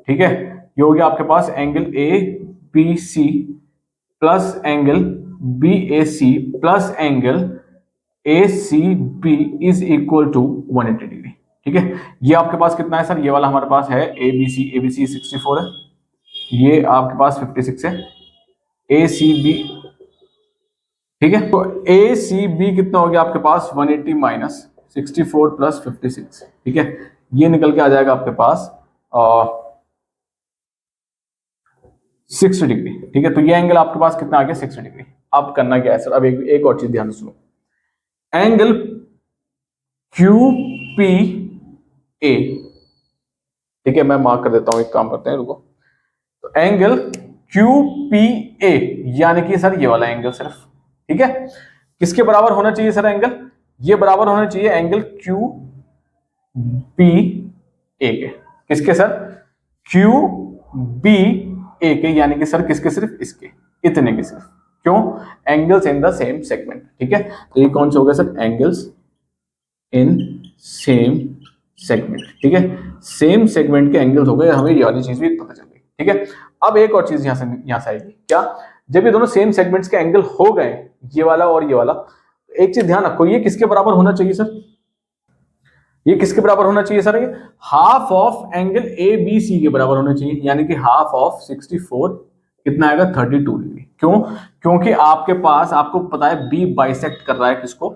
ठीक है, ये हो गया आपके पास angle ABC plus angle BAC plus angle ACB is equal to 180 degree, ठीक है। ये आपके पास कितना है सर, ये वाला हमारे पास है एबीसी 64 है, ये आपके पास 56 है, एसीबी, ठीक है। तो ए सी बी कितना हो गया आपके पास, 180 माइनस 64 प्लस 56, ठीक है। ये निकल के आ जाएगा आपके पास 60 डिग्री, ठीक है। तो ये एंगल आपके पास कितना आ गया, 60 डिग्री। अब करना क्या है सर, अब एक और चीज ध्यान से सुनो, एंगल QPA, ठीक है, मैं मार्क कर देता हूं, एक काम करते हैं, रुको। तो एंगल QPA यानी कि सर ये वाला एंगल सिर्फ, ठीक है, किसके बराबर होना चाहिए सर एंगल, ये बराबर होना चाहिए एंगल QBA के, किसके सर, QBA के, यानी कि सर किसके, सिर्फ इसके, इतने के सिर्फ, क्यों, angles in the same segment, ठीक है। तो ये कौन सा हो गया sir, angles in same segment, ठीक है, सेम सेगमेंट के एंगल्स हो गए, हमें ये वाली चीज भी पता चल गई, ठीक है। अब एक और चीज यहां से आएगी, क्या, जब ये दोनों सेम सेगमेंट्स के एंगल हो गए, ये वाला और ये वाला, एक चीज ध्यान रखो, ये किसके बराबर होना चाहिए सर, ये किसके बराबर होना चाहिए सर, ये हाफ ऑफ एंगल ABC के बराबर होना चाहिए, यानी कि हाफ ऑफ 64 कितना आएगा, 32 डिग्री। क्यों, क्योंकि आपके पास, आपको पता है B बाइसेक्ट कर रहा है किसको,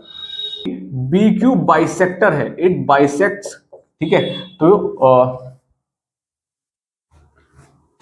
BQ बाइसेक्टर है, इट बाइसेक्ट्स, ठीक है। तो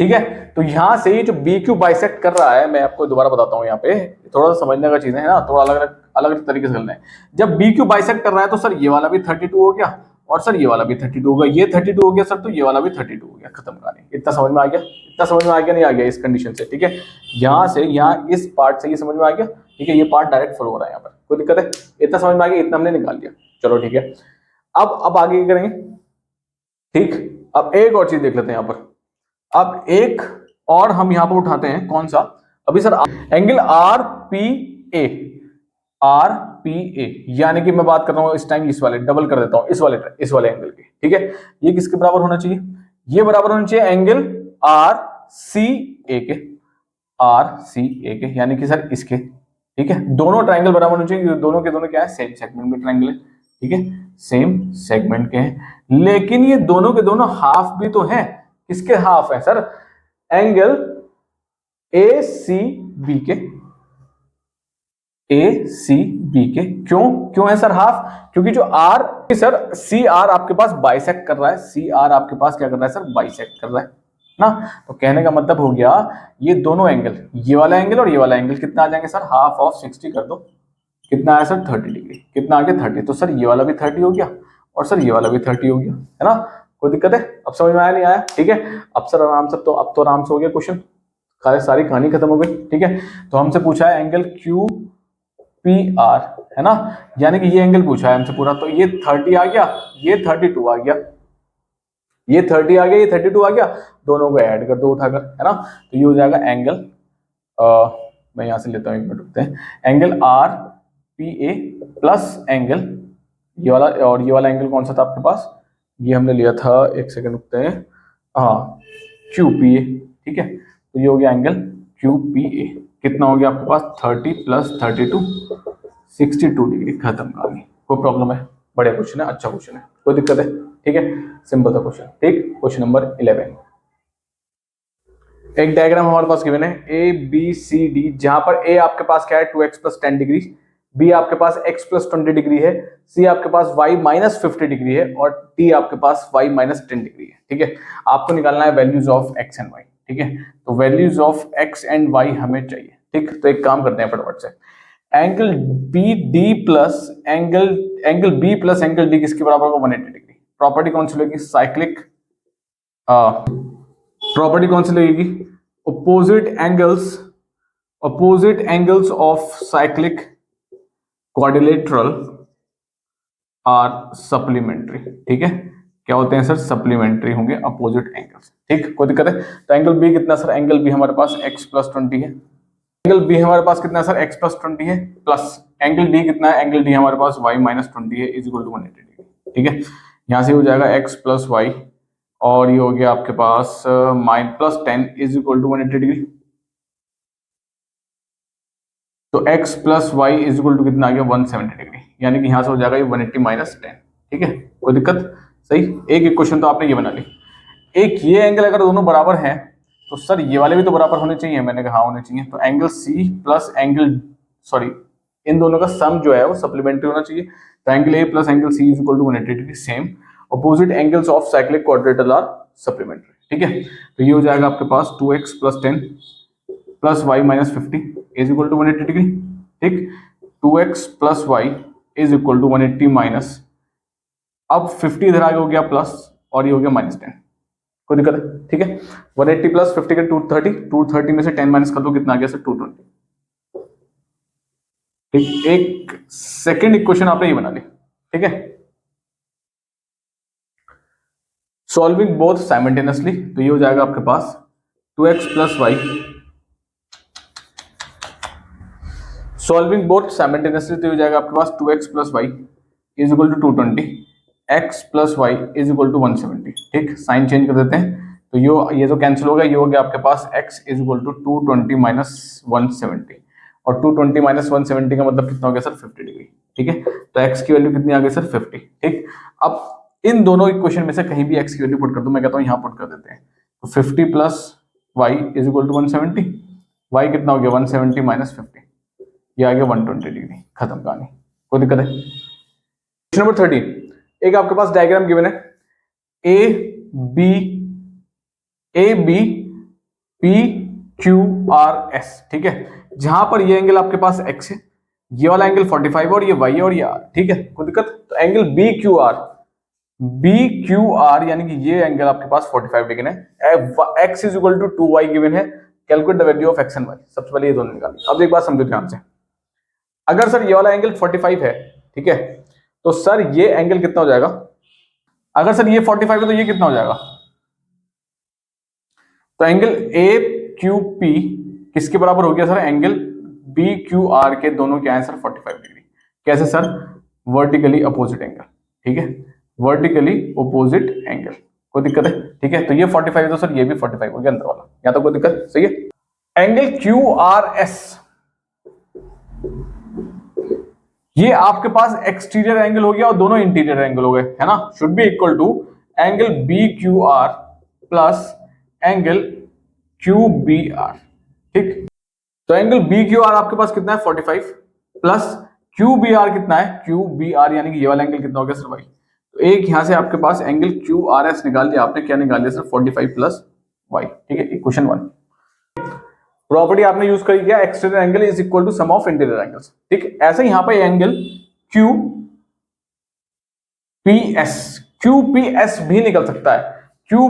ठीक है, तो यहां से जो BQ बाइसेक्ट कर रहा है, मैं आपको दोबारा बताता हूं, यहाँ पे थोड़ा सा समझने का चीज है ना, थोड़ा अलग अलग तरीके से करना है। जब BQ बाइसेक्ट कर रहा है तो सर ये वाला भी 32 हो गया और सर ये वाला भी 32 हो गया, ये 32 हो गया सर, तो ये वाला भी 32 हो गया, खत्म कहानी। इतना समझ में आ गया, इतना समझ में आ गया, नहीं आ गया इस कंडीशन से, ठीक है। यहां से यहाँ इस पार्ट से ये समझ में आ गया, ठीक है, ये पार्ट डायरेक्ट फॉलो हो रहा है, यहाँ पर कोई दिक्कत है, इतना समझ में आ गया, इतना हमने निकाल दिया, चलो ठीक है। अब आगे क्या करेंगे, ठीक, अब एक और चीज देख लेते हैं यहाँ पर। अब एक और हम यहां पर उठाते हैं, कौन सा, अभी सर एंगल RPA, यानी कि मैं बात कर रहा हूं इस टाइम इस वाले, डबल कर देता हूं इस वाले एंगल के, ठीक है। ये किसके बराबर होना चाहिए, ये बराबर होना चाहिए एंगल RCA के, यानी कि सर इसके, ठीक है। दोनों ट्रायंगल बराबर होने चाहिए, दोनों के दोनों क्या है, सेम सेगमेंट में ट्रायंगल है, ठीक है, सेम सेगमेंट के हैं, लेकिन ये दोनों के दोनों हाफ भी तो हैं, किसके हाफ है सर, एंगल ACB के, क्यों है सर हाफ, क्योंकि जो R सर CR आपके पास बाइसेक्ट कर रहा है, CR आपके पास क्या कर रहा है सर, बाइसेक्ट कर रहा है ना। तो कहने का मतलब हो गया, ये दोनों एंगल, ये वाला एंगल और ये वाला एंगल कितना आ जाएंगे सर, हाफ ऑफ 60 कर दो, कितना आया सर, 30 डिग्री, कितना आ गया 30, तो सर ये वाला भी 30 हो गया और सर ये वाला भी 30 हो गया, है ना, कोई दिक्कत है, अब समझ में आया नहीं आया, ठीक है। अब सर आराम से, तो अब तो आराम से हो गया क्वेश्चन, सारी कहानी खत्म हो गई, ठीक है। तो हमसे पूछा है एंगल QPR, है ना, यानी कि ये एंगल पूछा है हमसे पूरा, तो ये 30 आ गया, ये 32 आ गया, ये 30 आ गया, ये 32 आ गया, दोनों को ऐड कर दो उठाकर, है ना। तो ये हो जाएगा एंगल मैं यहाँ से लेता हूँ, एक मिनट रुकते हैं। Angle R P A plus angle ये वाला, और ये वाला एंगल कौन सा था आपके पास, ये हमने लिया था, एक सेकंड रुकते हैं, हाँ क्यू पी ए, ठीक है। तो ये हो गया एंगल क्यू पी ए, कितना हो गया आपके पास 30 प्लस 32 62 डिग्री, खत्म कहानी। कोई प्रॉब्लम है, बढ़िया क्वेश्चन है, अच्छा क्वेश्चन है, कोई दिक्कत है, ठीक है, सिंपल था क्वेश्चन। ठीक, क्वेश्चन नंबर 11, एक डायग्राम हमारे पास गिवन है ए बी सी डी, जहां पर ए आपके पास क्या है 2x प्लस 10 डिग्री, बी आपके पास x प्लस 20 डिग्री है, सी आपके पास y माइनस 50 डिग्री है, और डी आपके पास y माइनस 10 डिग्री है, ठीक है। आपको निकालना है values of x and y, ठीक है। तो values of x and y हमें चाहिए, ठीक। तो एक काम करते हैं फटाफट से, angle B D plus angle B plus angle D किसके बराबर होगा 180 डिग्री। प्रॉपर्टी कौन सी लगेगी, साइक्लिक प्रॉपर्टी कौन सी लगेगी, opposite angles of cyclic quadrilateral are supplementary, ठीक है। क्या होते हैं सर, सप्लीमेंट्री होंगे अपोजिट एंगल्स, ठीक, कोई दिक्कत है। तो एंगल बी कितना सर, एंगल बी हमारे पास x प्लस 20 है, एंगल बी हमारे पास कितना है सर x प्लस 20 है, प्लस एंगल डी कितना है, एंगल डी हमारे पास y माइनस 20 है, इज इक्वल टू 180 डिग्री, ठीक है। यहाँ से हो जाएगा x प्लस वाई, और ये हो गया आपके पास mine plus 10 is equal to 180 degree. तो x plus Y is equal to कितना आ गया 170 डिग्री, यानी कि यहां से हो जाएगा ये 180 माइनस 10, ठीक है, कोई दिक्कत, सही। एक क्वेश्चन तो आपने ये बना ली। एक ये एंगल अगर दोनों बराबर हैं तो सर ये वाले भी तो बराबर होने चाहिए, मैंने कहा होने चाहिए। तो एंगल सी प्लस एंगल इन दोनों का सम जो है वो सप्लीमेंट्री होना चाहिए। तो angle A plus angle C is equal to 180 degree, same opposite angles of cyclic quadrilateral are supplementary, ठीक है। तो ये हो जाएगा आपके पास 2x plus 10 plus y minus 50 is equal to 180 degree, ठीक। 2x plus y is equal to 180 minus, अब 50 इधर आगे हो गया प्लस, और ये हो गया माइनस 10, कोई दिक्कत है, ठीक है। 180 प्लस 50 के 230 में से 10 माइनस कर दो, कितना आ गया सर 220, ठीक। एक सेकेंड इक्वेशन आपने ये बना ली, ठीक है। सॉल्विंग बोथ साइमल्टेनियसली, तो ये हो जाएगा आपके पास 2x plus y, solving both simultaneously, तो हो जाएगा आपके पास 2x plus Y is equal to 220, x plus Y is equal to 170, ठीक। साइन चेंज कर देते हैं, तो ये तो कैंसिल होगा, ये हो गया आपके पास x is equal to 220 minus 170, और 220 माइनस 170 का मतलब कितना हो गया सर 50 डिग्री, ठीक है। तो x की वैल्यू कितनी आ गई सर 50, ठीक। अब इन दोनों इक्वेशन में से कहीं भी x की वैल्यू पुट कर दो, मैं कहता हूँ यहाँ पुट कर देते हैं। तो 50 plus Y is equal to 170, y कितना हो गया 170 माइनस 50, ये आ गया 120 डिग्री, खत्म कहानी, कोई दिक्कत है। क्वेश्चन नंबर 13, एक आपके पास डायग्राम गिवन है A B P Q R S, ठीक है। जहां पर ये एंगल आपके पास x है, ये वाला एंगल 45 है, और ये y है, और ये r, ठीक है, कोई दिक्कत। तो एंगल बी क्यू आर यानी कि ये एंगल आपके पास 45 डिग्री है, x is equal to 2y given है, calculate the value of x and y। सबसे पहले ये दोनों निकालें। अब एक बात समझो ध्यान से, अगर सर ये वाला एंगल 45 है, ठीक है, तो सर ये एंगल कितना हो जाएगा, अगर सर ये 45 है तो ये कितना हो जाएगा, तो एंगल ए क्यू पी किसके बराबर हो गया sir, angle B Q R के दोनों क्या है सर 45 डिग्री। कैसे सर, वर्टिकली अपोजिट एंगल, ठीक है, वर्टिकली अपोजिट एंगल, कोई दिक्कत है, ठीक है। तो ये 45 है तो सर ये भी 45 हो गया अंदर वाला, या तो कोई दिक्कत, सही है। एंगल क्यू आर एस, ये आपके पास एक्सटीरियर एंगल हो गया और दोनों इंटीरियर एंगल हो गए, है ना, should be equal to angle B Q R plus angle Q B R, ठीक। तो एंगल बी क्यू आर आपके पास कितना है 45 प्लस क्यू बी आर कितना है, क्यू बी आर यानी कि ये वाला एंगल कितना हो गया सर भाई। तो एक यहां से आपके पास एंगल क्यू आर एस निकाल लिया आपने, क्या निकाल लिया सर 45 प्लस वाई, ठीक है। क्वेश्चन 1 प्रॉपर्टी आपने यूज करी क्या, exterior angle is equal to sum of interior angles, ठीक। ऐसे यहां पे एंगल क्यू पी एस भी निकल सकता है, क्यू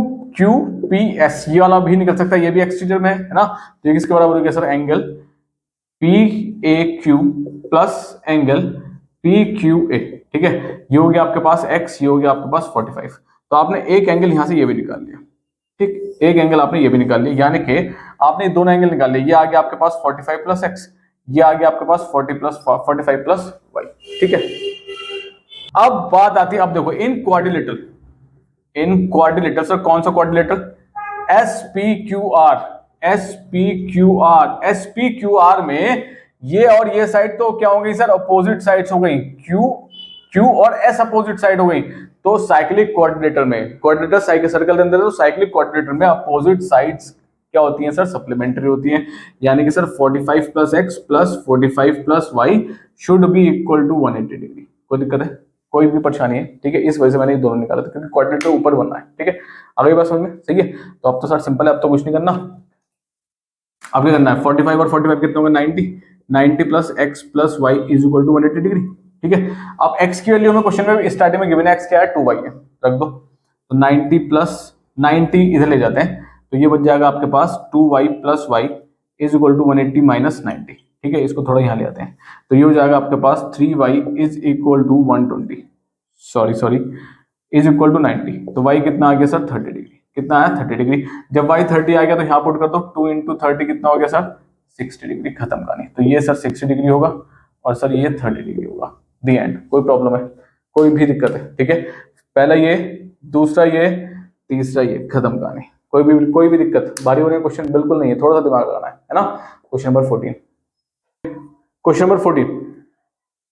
पी एस ये वाला भी निकल सकता है, ये भी एक्सटीरियर में है ना। तो ये किसके बराबर हो गया sir, angle P A Q plus angle P Q A, ठीक है। ये हो गया आपके पास x, ये हो गया आपके पास 45। तो आपने एक एंगल यहां से ये भी निकाल लिया, ठीक, एक एंगल आपने ये भी निकाल लिया, यानी कि आपने दोनों एंगल निकाल लिए। ये आ गया आपके पास 45 प्लस एक्स, ये आ गया आपके पास 45 प्लस वाई। ठीक है, अब बात आती है, अब देखो इन क्वाड्रिलेटरल, इन क्वाड्रिलेटरल सर कौन सा quadrilateral, S P Q R, S P Q R, S P Q are में ये और ये साइड तो क्या हो गई सर, अपोजिट साइड्स हो गई, क्यू क्यू और एस अपोजिट साइड हो गई। तो साइक्लिक क्वाड्रिलेटर में, क्वाड्रिलेटर साइकिल सर्कल के अंदर, तो साइक्लिक क्वाड्रिलेटर में अपोजिट साइड्स क्या होती हैं सर, सप्लीमेंट्री होती हैं। यानी कि sir 45 plus x plus 45 plus y should be equal to 180 degree. कोई दिक्कत है, कोई भी परेशानी है? ठीक है, इस वजह से मैंने ये दोनों निकाला था, क्योंकि क्वाड्रिलेटर ऊपर बनना है। ठीक है, अगली बात समझ में, सही है। तो अब तो सर सिंपल है, अब तो कुछ नहीं करना। अब क्या करना है, 45 और 45 कितने होंगे, 90, 90 plus x plus Y is equal to 180 degree. ठीक है, अब x की वैल्यू में क्वेश्चन में स्टार्टिंग में गिवन है, x क्या है, 2y है, रख दो। तो 90 प्लस 90 इधर ले जाते हैं, तो ये बच जाएगा आपके पास 2y plus Y is equal to 180 minus 90। ठीक है, इसको थोड़ा यहाँ ले आते हैं, तो ये हो जाएगा आपके पास 3y is equal to 120, sorry is equal to 90। तो y कितना आ गया सर, 30 डिग्री। कितना आया, 30 डिग्री। जब y 30 आ गया तो यहाँ पुट कर दो, 2 इंटू 30 कितना हो गया सर, 60 डिग्री। खत्म कहानी। तो ये सर 60 डिग्री होगा और सर ये 30 डिग्री होगा। दी एंड। कोई प्रॉब्लम है, कोई भी दिक्कत है? ठीक है, पहला ये, दूसरा ये, तीसरा ये, खत्म कहानी। कोई भी दिक्कत, भारी होने का क्वेश्चन बिल्कुल नहीं है, थोड़ा सा दिमाग लगाना है ना। Question number 14, question number 14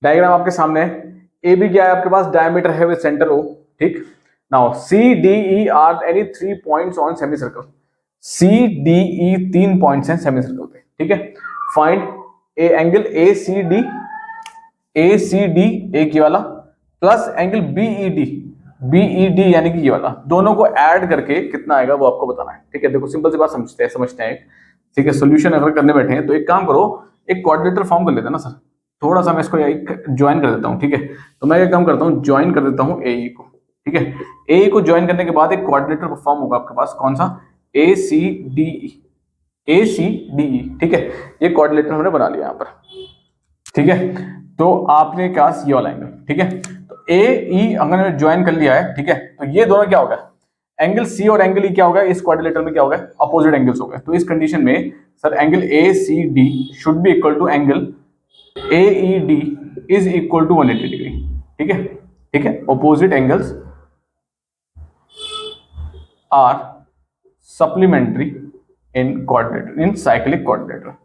diagram आपके सामने है। ए बी क्या है आपके पास, डायमीटर है विद सेंटर ओ। ठीक, now C D E are any 3 points on semi circle. C D E 3 points हैं सेमी सर्कल पे। ठीक है, find a angle A C D, A C D एक ये वाला, प्लस एंगल बीईडी, बीईडी यानी कि ये वाला, दोनों को ऐड करके कितना आएगा वो आपको बताना है। ठीक है, देखो सिंपल सी बात समझते हैं। ठीक है, सोल्यूशन अगर करने बैठे हैं तो एक काम करो, एक क्वाड्रिलेटर फॉर्म कर लेते हैं ना सर। थोड़ा सा मैं इसको ज्वाइन कर देता हूँ। ठीक है, तो मैं एक काम करता हूँ, ज्वाइन कर देता हूँ ए को। ठीक है, ए को ज्वाइन करने के बाद एक क्वाड्रिलेटर फॉर्म होगा आपके पास, कौन सा, ए सी डी ई, ए सी डी ई। ठीक है, ये क्वाड्रिलेटर हमने बना लिया यहाँ पर। ठीक है, तो आपने क्या, ये वाला एंगल। ठीक है, तो ए ई अगर ज्वाइन कर लिया है, ठीक है, तो ये दोनों क्या होगा, एंगल सी और एंगल ई क्या होगा, इस क्वाड्रिलेटर में क्या होगा, अपोजिट एंगल्स हो गए। तो इस कंडीशन में sir angle A C D should be equal to angle A E D is equal to 180 degree. ठीक है, ठीक है, opposite angles are supplementary in quadrilateral, in cyclic quadrilateral.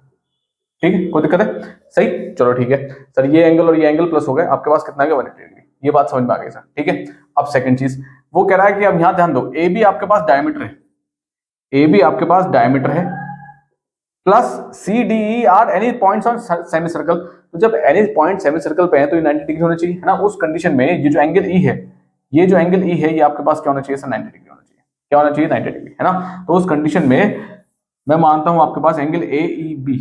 ठीक है, कोई दिक्कत है? सही, चलो ठीक है सर, ये एंगल और ये एंगल प्लस हो गए, आपके पास कितना आ गया, 180 डिग्री। ये बात समझ में आ गई सर। ठीक है, अब सेकंड चीज वो कह रहा है कि अब यहां ध्यान दो, ए बी आपके पास डायमीटर है, ए बी आपके पास डायमीटर है, plus C D E are any points on semi circle. तो जब एनी पॉइंट सेमी सर्कल पे है तो ये 90 डिग्री होना चाहिए, है ना। उस कंडीशन में ये जो एंगल ई है, ये जो एंगल ई है, ये आपके पास क्या होना चाहिए सर, 90 डिग्री होना चाहिए। क्या होना चाहिए, 90 डिग्री, है ना। तो उस कंडीशन में मैं मानता हूं आपके पास angle A E B,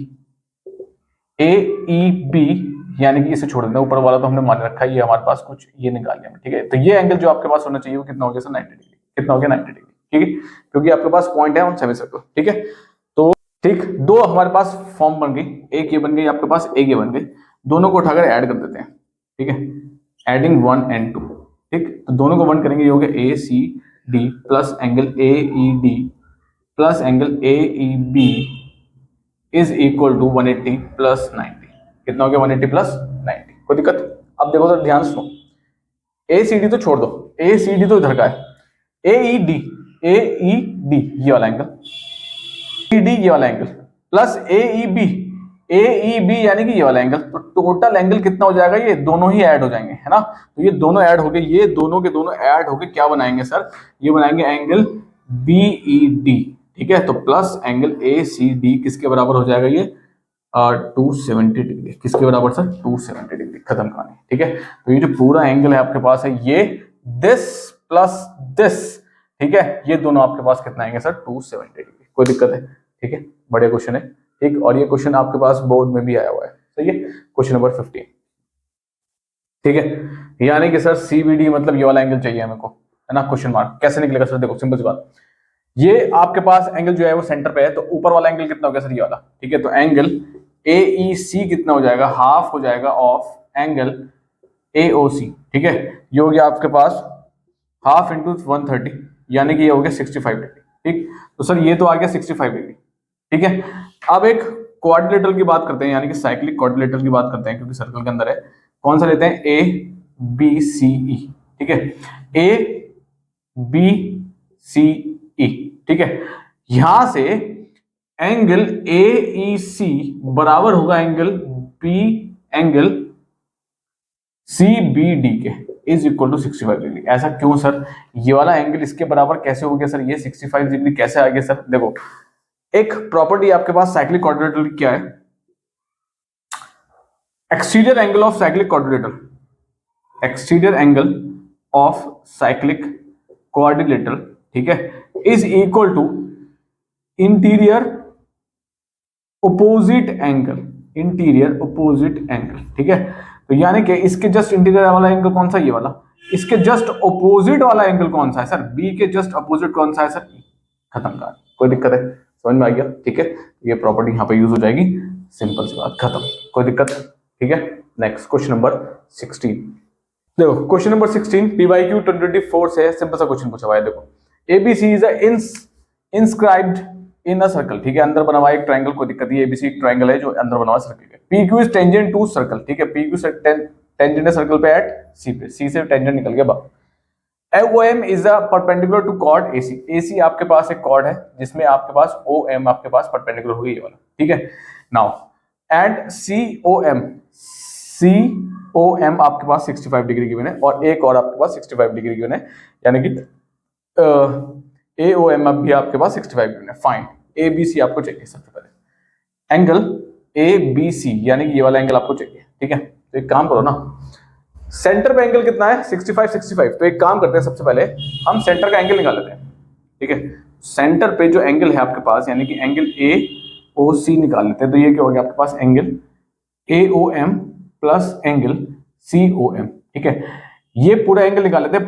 A E B यानी कि इसे छोड़ देना, ऊपर वाला तो हमने मान रखा है, ये हमारे पास कुछ ये निकाल लिया। ठीक है, तो ये एंगल जो आपके पास होना चाहिए वो कितना हो गया सर, 90 डिग्री। कितना हो गया, 90 डिग्री। ठीक है, क्योंकि आपके पास पॉइंट है ऑन सेमी सर्कल। ठीक है, तो ठीक, दो हमारे पास फॉर्म बन गई, एक ये बन गई आपके पास, एक ये बन गई, दोनों को उठाकर ऐड कर देते हैं। ठीक है, एडिंग 1 and 2। ठीक, तो दोनों को 1 करेंगे, ये हो गया A C D plus angle A E D plus angle A E B is equal to 180 plus 90। कितना हो गया, 180 प्लस 90। कोई दिक्कत? अब देखो सर, ध्यान सुनो, ए सी डी तो छोड़ दो, ए सी डी तो इधर का है, ए ई डी, ए ई डी ये वाला एंगल, ई डी ये वाला angle, plus A E B, A E B यानी कि ये वाला एंगल। तो टोटल एंगल कितना हो जाएगा, ये दोनों ही ऐड हो जाएंगे, है ना। तो ये दोनों ऐड हो गए, ये दोनों के दोनों ऐड होके क्या बनाएंगे सर, ये बनाएंगे एंगल बी ई डी। ठीक है, तो plus angle A C D किसके बराबर हो जाएगा, ये 270 डिग्री। किसके बराबर सर, 270 डिग्री। खत्म कहानी। ठीक है, तो ये जो पूरा एंगल है आपके पास है, ये दिस प्लस दिस, ठीक है, ये दोनों आपके पास कितना आएंगे सर, 270 डिग्री। कोई दिक्कत है? ठीक है, बढ़िया क्वेश्चन है। ठीक, और ये क्वेश्चन आपके पास बोर्ड में भी आया हुआ है। सही है, क्वेश्चन नंबर 15। ठीक है, यानी कि सर सीबीडी मतलब ये वाला एंगल चाहिए मेरे को, है ना। क्वेश्चन मार्क कैसे निकलेगा सर, देखो सिंपल सी बात, ये आपके पास एंगल जो है वो सेंटर पे है, तो ऊपर वाला एंगल कितना हो गया सर, ये वाला। ठीक है, तो एंगल ए ई सी कितना हो जाएगा, हाफ हो जाएगा ऑफ एंगल ए ओ सी। ठीक है, ये हो गया आपके पास हाफ इंटू 130, यानी कि ये हो गया 65 डिग्री। ठीक, तो सर ये तो आ गया 65 डिग्री। ठीक है, अब एक क्वाड्रिलेटरल की बात करते हैं, यानी कि साइक्लिक क्वाड्रिलेटरल की बात करते हैं, क्योंकि सर्कल के अंदर है। कौन सा लेते हैं? ए बी सी ई। ठीक है, ए बी सी ई। ठीक है, यहां से एंगल ए ई सी बराबर होगा एंगल सी बी डी के इज इक्वल टू 65 डिग्री। ऐसा क्यों सर? ये वाला एंगल इसके बराबर कैसे हो गया सर? ये 65 डिग्री कैसे आ गया सर? देखो, एक प्रॉपर्टी आपके पास साइक्लिक क्वाड्रिलेटरल क्या है? Exterior angle of cyclic quadrilateral, exterior angle of cyclic quadrilateral, ठीक है, is equal to interior opposite angle, interior opposite angle. ठीक है, तो यानी कि इसके जस्ट इंटीरियर वाला एंगल कौन सा? ये वाला। इसके जस्ट ऑपोजिट वाला एंगल कौन सा है सर? बी के जस्ट ऑपोजिट कौन सा है सर? खत्म का, कोई दिक्कत है? समझ में आ गया? ठीक है, ये प्रॉपर्टी यहां पे यूज हो जाएगी, सिंपल सी बात, खत्म, कोई दिक्कत? ठीक है, नेक्स्ट क्वेश्चन नंबर 16। देखो क्वेश्चन नंबर 16 PYQ 2024 से सिंपल सा क्वेश्चन पूछा हुआ है। देखो, ABC is inscribed in a circle. ठीक है, अंदर बना हुआ एक ट्रायंगल, कोई दिक्कत नहीं, ABC एक ट्रायंगल है जो अंदर बना हुआ सर्कल है। PQ is tangent to circle. ठीक है, PQ से टेंजेंट है सर्कल पे एट C पे, C से टेंजेंट निकल गया बाहर। OM is a perpendicular to chord AC। AC आपके पास एक कॉर्ड है जिसमें आपके पास OM आपके पास परपेंडिकुलर होगी, ये वाला। ठीक है, नाउ एंड COM आपके पास 65 डिग्री गिवन है, और एक और आपके पास 65 डिग्री गिवन है, यानी कि AOM भी आपके पास 65 डिग्री है। फाइन, ABC आपको चाहिए सबसे पहले, एंगल ABC यानी कि ये वाला एंगल आपको चाहिए। ठीक है, तो एक काम करो ना, सेंटर पे एंगल कितना है? 65। तो एक काम करते हैं, सबसे पहले हम सेंटर का एंगल निकाल लेते हैं। ठीक है, सेंटर पे जो एंगल है आपके पास, यानी कि एंगल AOC निकाल लेते हैं। तो ये क्या हो गया आपके पास? Angle AOM plus angle COM। ठीक है, ये पूरा एंगल निकाल लेते हैं,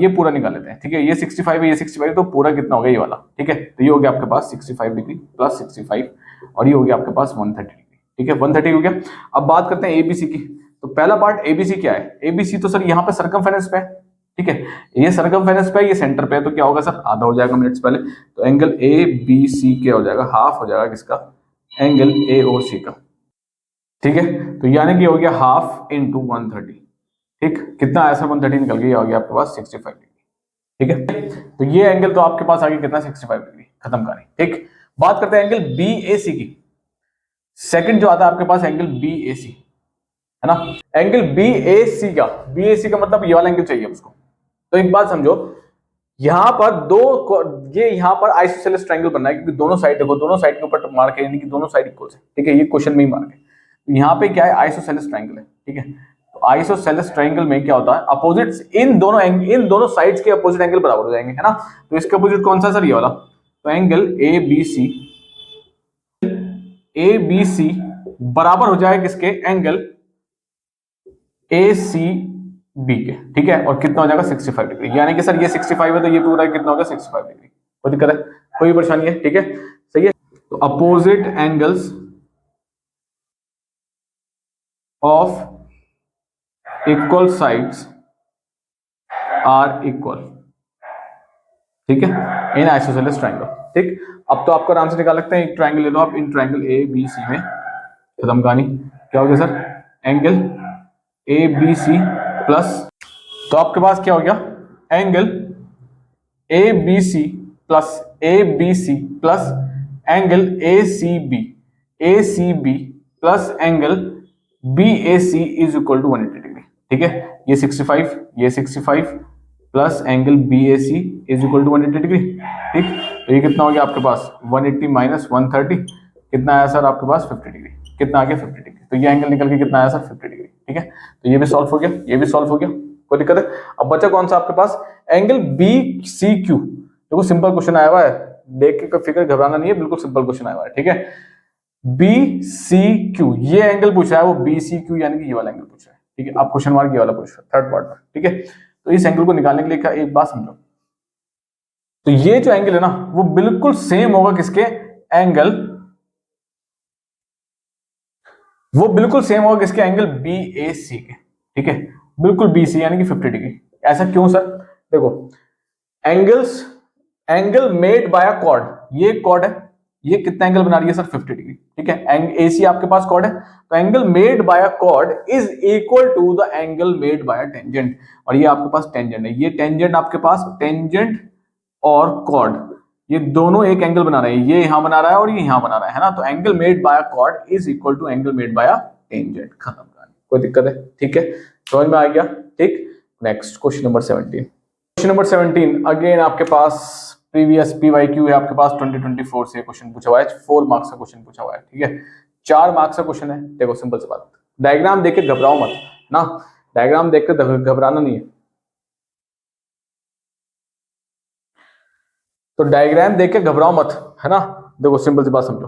ये पूरा निकाल लेते हैं। ठीक है, ये 65 है, ये 65, तो पूरा कितना हो गया? ये वाला। ठीक है, तो ये हो गया आपके पास 65 डिग्री प्लस 65, और ये हो गया आपके पास 130 डिग्री। ठीक है, 130 हो गया। अब बात करते हैं ABC की। तो पहला पार्ट ABC क्या है? ABC तो सर यहाँ पे सरकमफेरेंस पे है। ठीक है, ये सरकमफेरेंस पे है, ये सेंटर पे है, तो क्या होगा सर? आधा हो जाएगा मिनट्स पहले, तो एंगल ABC क्या हो जाएगा? हाफ हो जाएगा किसका? एंगल AOC का। ठीक है, तो यानी कि हो गया हाफ इंटू 130। ठीक, कितना आया सर? 130 निकल गया, हो गया आपके पास 65 डिग्री। ठीक है, तो ये एंगल तो आपके पास आ गया कितना? 65 डिग्री, खत्म कहानी। ठीक, बात करते हैं एंगल BAC की। सेकंड जो आता है आपके पास एंगल BAC, है ना? एंगल BAC का मतलब ये वाला एंगल चाहिए उसको। तो एक बात समझो, यहां पर यहां पर आइसोसेलेस ट्रायंगल बनना है, क्योंकि दोनों साइड देखो, दोनों साइड के ऊपर मार्क है, यानी कि दोनों साइड इक्वल है। ठीक है, ये क्वेश्चन में ही मार्क है। तो यहाँ पे क्या है? आइसोसेलेस ट्रायंगल है। ठीक है, तो आइसोसेलेस ट्रायंगल में क्या होता है? अपोजिट्स, इन दोनों साइड्स के अपोजिट एंगल बराबर हो जाएंगे, है ना? तो इसके अपोजिट कौन सा सर? ये वाला। तो एंगल ABC बराबर हो जाएगा किसके? एंगल ACB के। ठीक है, और कितना हो जाएगा? 65 डिग्री। यानी कि सर ये 65 है, तो ये पूरा कितना होगा? 65 डिग्री। कोई दिक्कत है? कोई परेशानी है? ठीक है, सही है। तो opposite angles of equal sides are equal. ठीक है, इन आइसोसेलेस ट्रायंगल। ठीक, अब तो आपको आराम से निकाल सकते हैं, एक ट्रायंगल ले लो आप, इन ट्रायंगल ABC में, खत्म कहानी। क्या हो गया सर? एंगल ABC प्लस, तो आपके पास क्या हो गया? Angle ABC plus angle ACB plus angle BAC is equal to 180 degree. ठीक है, ये 65 plus angle BAC is equal to 180 degree. ठीक, तो ये कितना हो गया आपके पास? 180 माइनस 130, कितना आया सर आपके पास? 50 डिग्री। कितना आ गया? 50 डिग्री। तो ये एंगल निकल के कितना आया सर? 50 डिग्री। ठीक है, तो ये भी सॉल्व हो गया, ये भी सॉल्व हो गया, कोई दिक्कत है? अब बचा कौन सा आपके पास? Angle BCQ। देखो सिंपल क्वेश्चन आया हुआ है, देख के कोई फिक्र घबराना नहीं है, बिल्कुल सिंपल क्वेश्चन आया हुआ है। ठीक है, BCQ ये एंगल पूछा है, वो BCQ यानी कि ये वाला एंगल पूछा है। ठीक है, आप क्वेश्चन मार्क ये वाला पूछ रहे थर्ड पार्ट में। ठीक है, तो इस एंगल को निकालने के लिए क्या, एक बात समझो, तो ये जो एंगल है ना, वो बिल्कुल सेम होगा किसके? एंगल, वो बिल्कुल सेम होगा किसके? एंगल BAC के। ठीक है, बिल्कुल BC यानी कि 50 डिग्री। ऐसा क्यों सर? देखो, angles angle made by a cord, ये कॉर्ड है, ये कितना एंगल बना रही है सर 50 डिग्री, ठीक है। AC आपके पास कॉर्ड है, तो angle made by a chord is equal to the angle made by a tangent, और ये आपके पास टेंजेंट है, ये टेंजेंट आपके पास, टेंजेंट और कॉर्ड ये दोनों एक एंगल बना रहे हैं, ये यहां बना रहा है और ये यहां बना रहा है ना, तो angle made by a chord is equal to angle made by a tangent, खत्म कहानी, कोई दिक्कत है, ठीक है, समझ में आ गया, ठीक। Next question number 17, question number 17 again आपके पास प्रीवियस PYQ है, आपके पास 2024 से क्वेश्चन पूछा हुआ है, 4 मार्क्स का क्वेश्चन पूछा हुआ है, ठीक है, 4 मार्क्स का क्वेश्चन है। देखो सिंपल सी बात, डायग्राम देख के घबराओ मत ना, डायग्राम देख के घबराना नहीं है, तो डायग्राम देख के घबराओ मत, है ना। देखो सिंपल सी बात समझो,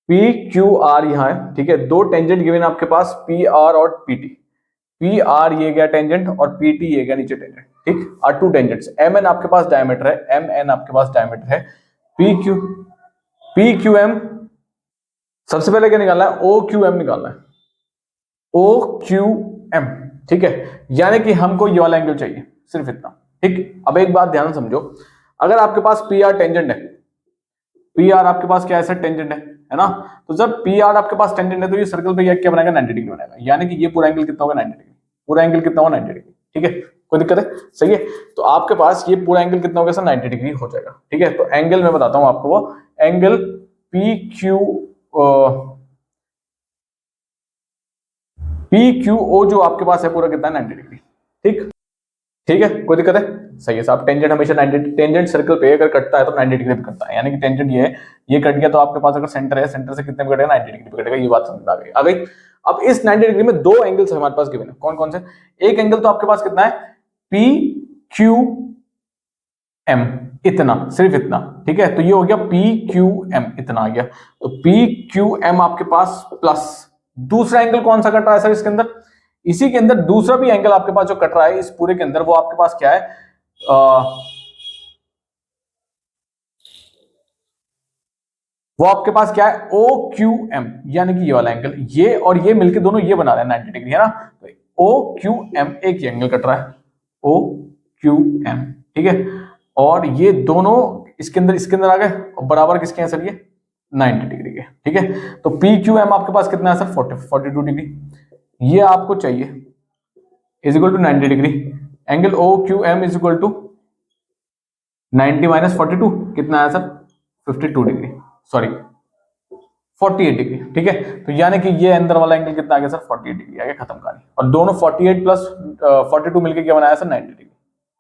PQR यहाँ है, ठीक है, दो टेंजेंट गिवन आपके पास PR और PT, PR ये गया टेंजेंट और PT ये गया नीचे टेंजेंट, ठीक, आर टू टेंजेंट्स, MN आपके पास डायमीटर है, MN आपके पास डायमीटर है, PQM सबसे पहले क्या निकालना है, OQM निकालना है, OQM, ठीक है, यानी कि हमको ये वाला एंगल चाहिए, सिर्फ इतना, ठीक। अब एक बात ध्यान समझो, अगर आपके पास PR टेंजेंट है, PR आपके पास क्या है सर, टेंजेंट है ना, तो जब PR आपके पास टेंजेंट है तो ये सर्कल पे क्या बनाएगा, 90 डिग्री बनाएगा, यानी कि ये पूरा एंगल कितना होगा, 90 डिग्री, पूरा एंगल कितना होगा, 90 डिग्री, ठीक है, कोई दिक्कत है, सही है। तो आपके पास ये पूरा एंगल कितना होगा सर, 90 डिग्री हो जाएगा, ठीक है। तो एंगल मैं बताता हूं आपको, वो एंगल PQO जो आपके पास है पूरा कितना है, 90 डिग्री, ठीक, ठीक है, कोई दिक्कत है, सही है साहब। टेंजेंट हमेशा 90, टेंजेंट सर्कल पे अगर कटता है तो 90 डिग्री पे कटता है, यानी कि टेंजेंट ये है, ये कट गया तो आपके पास अगर सेंटर है, सेंटर से कितने पे कटेगा, 90 डिग्री पे कटेगा, ये बात समझ में आ गई। अब इस 90 डिग्री में दो एंगल्स हमारे पास गिवन है, कौन कौन से, एक एंगल तो आपके पास कितना है, PQM, इतना, सिर्फ इतना, ठीक है, तो ये हो गया PQM, इतना आ गया, तो PQM आपके पास प्लस दूसरा एंगल कौन सा कट रहा है सर इसके अंदर, इसी के अंदर दूसरा भी एंगल आपके पास जो कट रहा है इस पूरे के अंदर, वो आपके पास क्या है, वो आपके पास क्या है, OQM, यानी कि ये वाला एंगल, ये और ये मिलके दोनों ये बना रहे हैं 90 डिग्री, है ना, तो OQM एक ही एंगल कट रहा है, OQM, ठीक है, और ये दोनों इसके अंदर आ गए और बराबर किसके हैं सर, ये 90 डिग्री के, ठीक है। तो PQM आपके पास कितना है सर, 42 डिग्री, ये आपको चाहिए is equal to 90 degree, angle OQM is equal to 90 minus 42 कितना आया सर, 52 डिग्री, सॉरी 48 डिग्री, ठीक है। तो यानी कि ये अंदर वाला एंगल कितना आ गया सर, 48 डिग्री आ गया, खत्म कहानी, और दोनों 48 प्लस 42 मिलकर क्या बनाया सर, 90 डिग्री,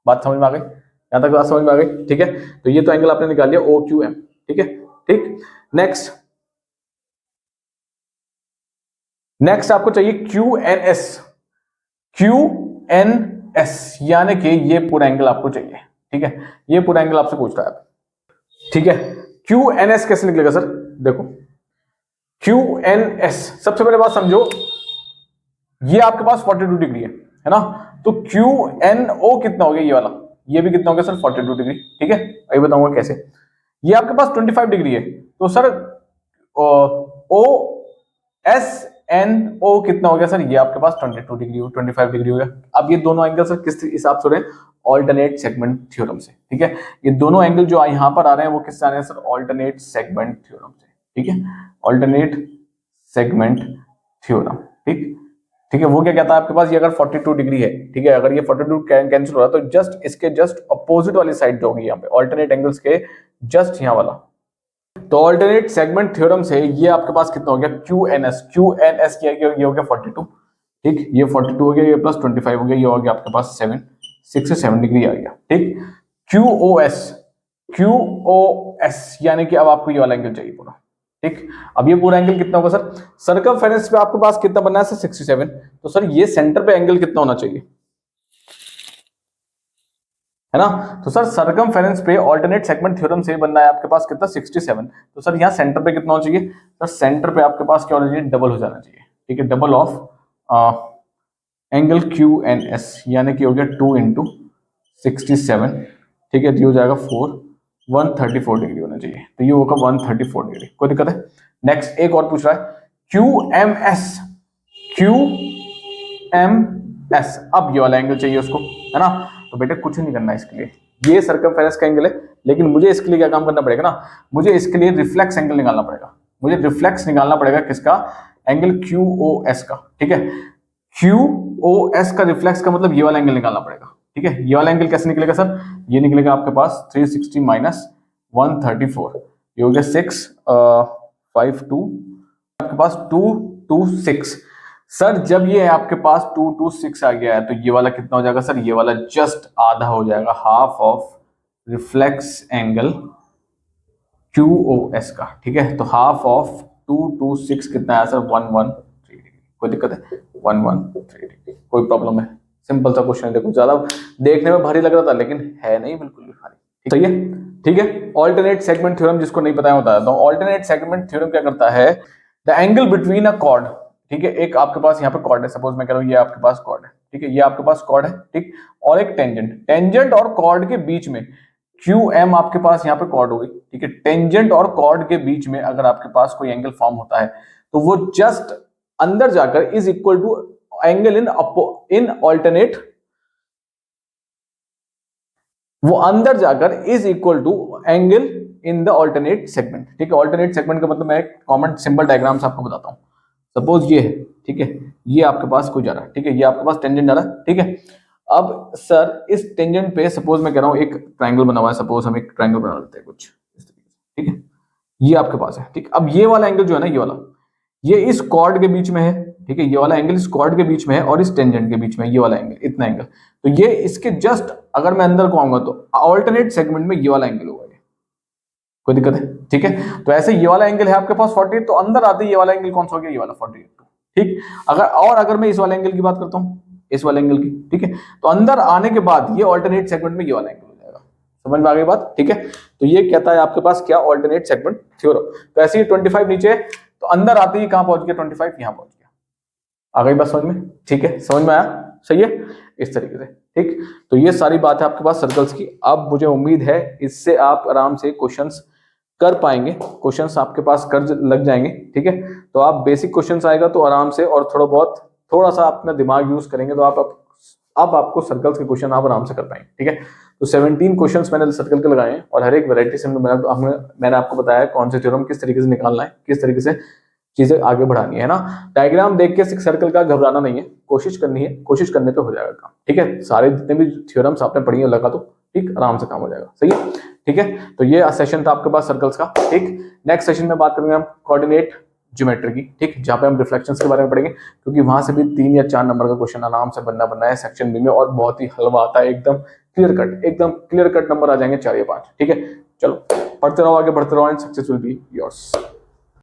बात समझ में आ गई, यहां तक बात समझ में आ गई, ठीक है। तो ये तो एंगल आपने निकाल लिया OQM, ठीक है, ठीक। नेक्स्ट नेक्स्ट आपको चाहिए QNS, QNS यानी कि ये पूरा एंगल आपको चाहिए, ठीक है, ये पूरा एंगल आपसे पूछ रहा है, ठीक है। QNS कैसे निकलेगा सर, देखो QNS सबसे पहले बात समझो, ये आपके पास 42 डिग्री है ना, तो QNO कितना हो गया, ये वाला, ये भी कितना हो गया सर, 42 डिग्री, ठीक है, अभी बताऊंगा कैसे। ये आपके पास 25 डिग्री है, तो सर OSNO कितना हो गया सर, ये आपके पास 22 डिग्री हो, 25 डिग्री हो गया। अब ये दोनों एंगल सर किस हिसाब से हो रहे हैं, ऑल्टरनेट सेगमेंट थ्योरम से, ठीक है, ये दोनों एंगल जो यहां पर आ रहे हैं वो किससे आ रहे हैं सर, ऑल्टरनेट सेगमेंट थ्योरम से, ठीक है, ऑल्टरनेट सेगमेंट थ्योरम, ठीक, ठीक है। वो क्या कहता है आपके पास, ये अगर 42 डिग्री है, ठीक है, अगर ये 42 कैंसिल हो रहा है तो जस्ट इसके जस्ट अपोजिट वाली साइड जो होगी यहाँ पे ऑल्टरनेट एंगल्स के जस्ट यहाँ वाला, तो ऑल्टरनेट सेगमेंट थ्योरम से ये आपके पास कितना हो गया, QNS क्या ये हो गया 42, ठीक, ये 42 हो गया, ये प्लस 25 हो गया, ये हो गया आपके पास 6 से 7 डिग्री आ गया, ठीक। QOS यानी कि अब आपको ये वाला एंगल चाहिए पूरा, ठीक। अब ये पूरा एंगल कितना होगा सर, सर्कमफेरेंस पे आपके पास कितना बनना है सर, 67, तो सर ये सेंटर पे एंगल कितना होना चाहिए, है ना, तो सर सर्कमफेरेंस पे ऑल्टरनेट सेगमेंट थ्योरम से बनना है आपके पास कितना, 67, तो सर यहाँ सेंटर पे कितना होना चाहिए सर, सेंटर पे आपके पास क्या होना चाहिए, डबल हो जाना चाहिए, ठीक है, डबल ऑफ एंगल QNS, यानी कि हो गया 2 इंटू 67, ठीक है, हो जाएगा 134 डिग्री होना चाहिए, तो ये होगा 134 डिग्री, कोई दिक्कत है। नेक्स्ट एक और पूछ रहा है QMS, अब ये वाला एंगल चाहिए उसको, है ना, तो बेटे कुछ नहीं करना है इसके लिए, ये सर्कमफेरेंस का एंगल है, लेकिन मुझे इसके लिए क्या काम करना पड़ेगा ना, मुझे इसके लिए रिफ्लेक्स एंगल निकालना पड़ेगा, मुझे रिफ्लेक्स निकालना पड़ेगा किसका, एंगल QOS का, ठीक है। QOS का रिफ्लेक्स का मतलब ये वाला एंगल निकालना पड़ेगा, ठीक है। ये वाला एंगल कैसे निकलेगा सर, ये निकलेगा आपके पास 360 माइनस 134, ये हो गया 652 आपके पास 226। सर जब ये आपके पास 226 आ गया है तो ये वाला कितना हो जाएगा सर, ये वाला जस्ट आधा हो जाएगा, half of reflex angle QOS का, ठीक है। तो हाफ ऑफ 226 कितना है सर, 113 डिग्री। कोई दिक्कत है, 113 डिग्री, कोई प्रॉब्लम है, सिंपल सा क्वेश्चन है। देखो ज्यादा देखने में भारी लग रहा था लेकिन है नहीं बिल्कुल भी भारी, सही है, ठीक है। ऑल्टरनेट सेगमेंट थ्योरम जिसको नहीं पता है बता देता हूं। ऑल्टरनेट सेगमेंट थ्योरम क्या करता है, the angle between a cord, ठीक है, एक आपके पास यहाँ पे कॉर्ड है, सपोज मैं कह रहा हूँ ये आपके पास कॉर्ड है, ठीक है, ये आपके पास कॉर्ड है, ठीक, और एक टेंजेंट, टेंजेंट और कॉर्ड के बीच में QM आपके पास यहाँ पे कॉर्ड होगी, ठीक है। टेंजेंट और कॉर्ड के बीच में अगर आपके पास कोई एंगल फॉर्म होता है तो वो जस्ट अंदर जाकर is equal to angle in alternate, वो अंदर जाकर is equal to angle in the alternate segment, ठीक है। ऑल्टरनेट सेगमेंट का मतलब मैं एक कॉमन सिंबल डायग्राम से आपको बताता हूं। सपोज ये है, ठीक है, ये आपके पास कोई जा रहा है, ठीक है, ये आपके पास टेंजेंट जा रहा है, ठीक है। अब सर इस टेंजेंट पे सपोज मैं कह रहा हूं एक ट्रायंगल बना हुआ है, सपोज हम एक ट्रायंगल बना लेते हैं कुछ इस तरीके से, ठीक है, ये आपके पास है, ठीक। अब ये वाला एंगल जो है ना, ये वाला, ये इस कॉर्ड के बीच में है, ठीक है, ये वाला एंगल इस कॉर्ड के बीच में है और इस टेंजेंट के बीच में ये वाला एंगल, इतना एंगल, तो ये इसके जस्ट अगर मैं अंदर को आऊंगा तो ऑल्टरनेट सेगमेंट में ये वाला एंगल होगा, कोई दिक्कत है, ठीक है। तो ऐसे ये वाला एंगल है आपके पास 48, तो अंदर आते ही ये वाला एंगल कौन सा हो गया, ये वाला 48, ठीक। अगर मैं इस वाले एंगल की बात करता हूं, इस वाले एंगल की, ठीक है, तो अंदर आने के बाद ये ऑल्टरनेट सेगमेंट में ये वाला एंगल हो जाएगा, समझ में आ गई बात, ठीक है। तो ये कहता है आपके पास क्या, ऑल्टरनेट सेगमेंट थ्योरम। तो ऐसे ही 25 नीचे है, तो अंदर आते ही कहां पहुंच गया, 25 यहां पहुंच गया, आ गई बात समझ में, ठीक है, समझ में आया, सही है, इस तरीके से, ठीक। तो ये सारी बात है आपके पास सर्कल्स की। अब मुझे उम्मीद है इससे आप आराम से क्वेश्चंस कर पाएंगे, क्वेश्चंस आपके पास कर लग जाएंगे, ठीक है। तो आप बेसिक क्वेश्चंस आएगा तो आराम से और थोड़ा सा अपना दिमाग यूज करेंगे तो अब आपको सर्कल्स के क्वेश्चन आप आराम से कर पाएंगे, ठीक है। तो 17 क्वेश्चंस मैंने सर्कल के लगाए हैं और हर एक वैरायटी से मैंने आपको बताया कौन से थ्योरम किस तरीके से निकालना है, किस तरीके से चीजें आगे बढ़ानी है ना। डायग्राम देख के सर्कल का घबराना नहीं है, कोशिश करनी है, कोशिश करने पे हो जाएगा काम, ठीक है। सारे जितने भी थ्योरम्स आपने पढ़ी है लगा तो ठीक, आराम से काम हो जाएगा, सही है, ठीक है। तो ये सेशन था आपके पास सर्कल्स का, ठीक। नेक्स्ट सेशन में बात करेंगे हम कोऑर्डिनेट ज्योमेट्री की, ठीक, जहां पे हम रिफ्लेक्शंस के बारे में पढ़ेंगे, क्योंकि वहां से भी 3 या 4 नंबर का क्वेश्चन आराम से बनना है सेक्शन बी में, और बहुत ही हलवा आता है, एकदम क्लियर कट नंबर आ जाएंगे 4 या 5, ठीक है। चलो पढ़ते रहो, आगे बढ़ते रहो, and success will be yours.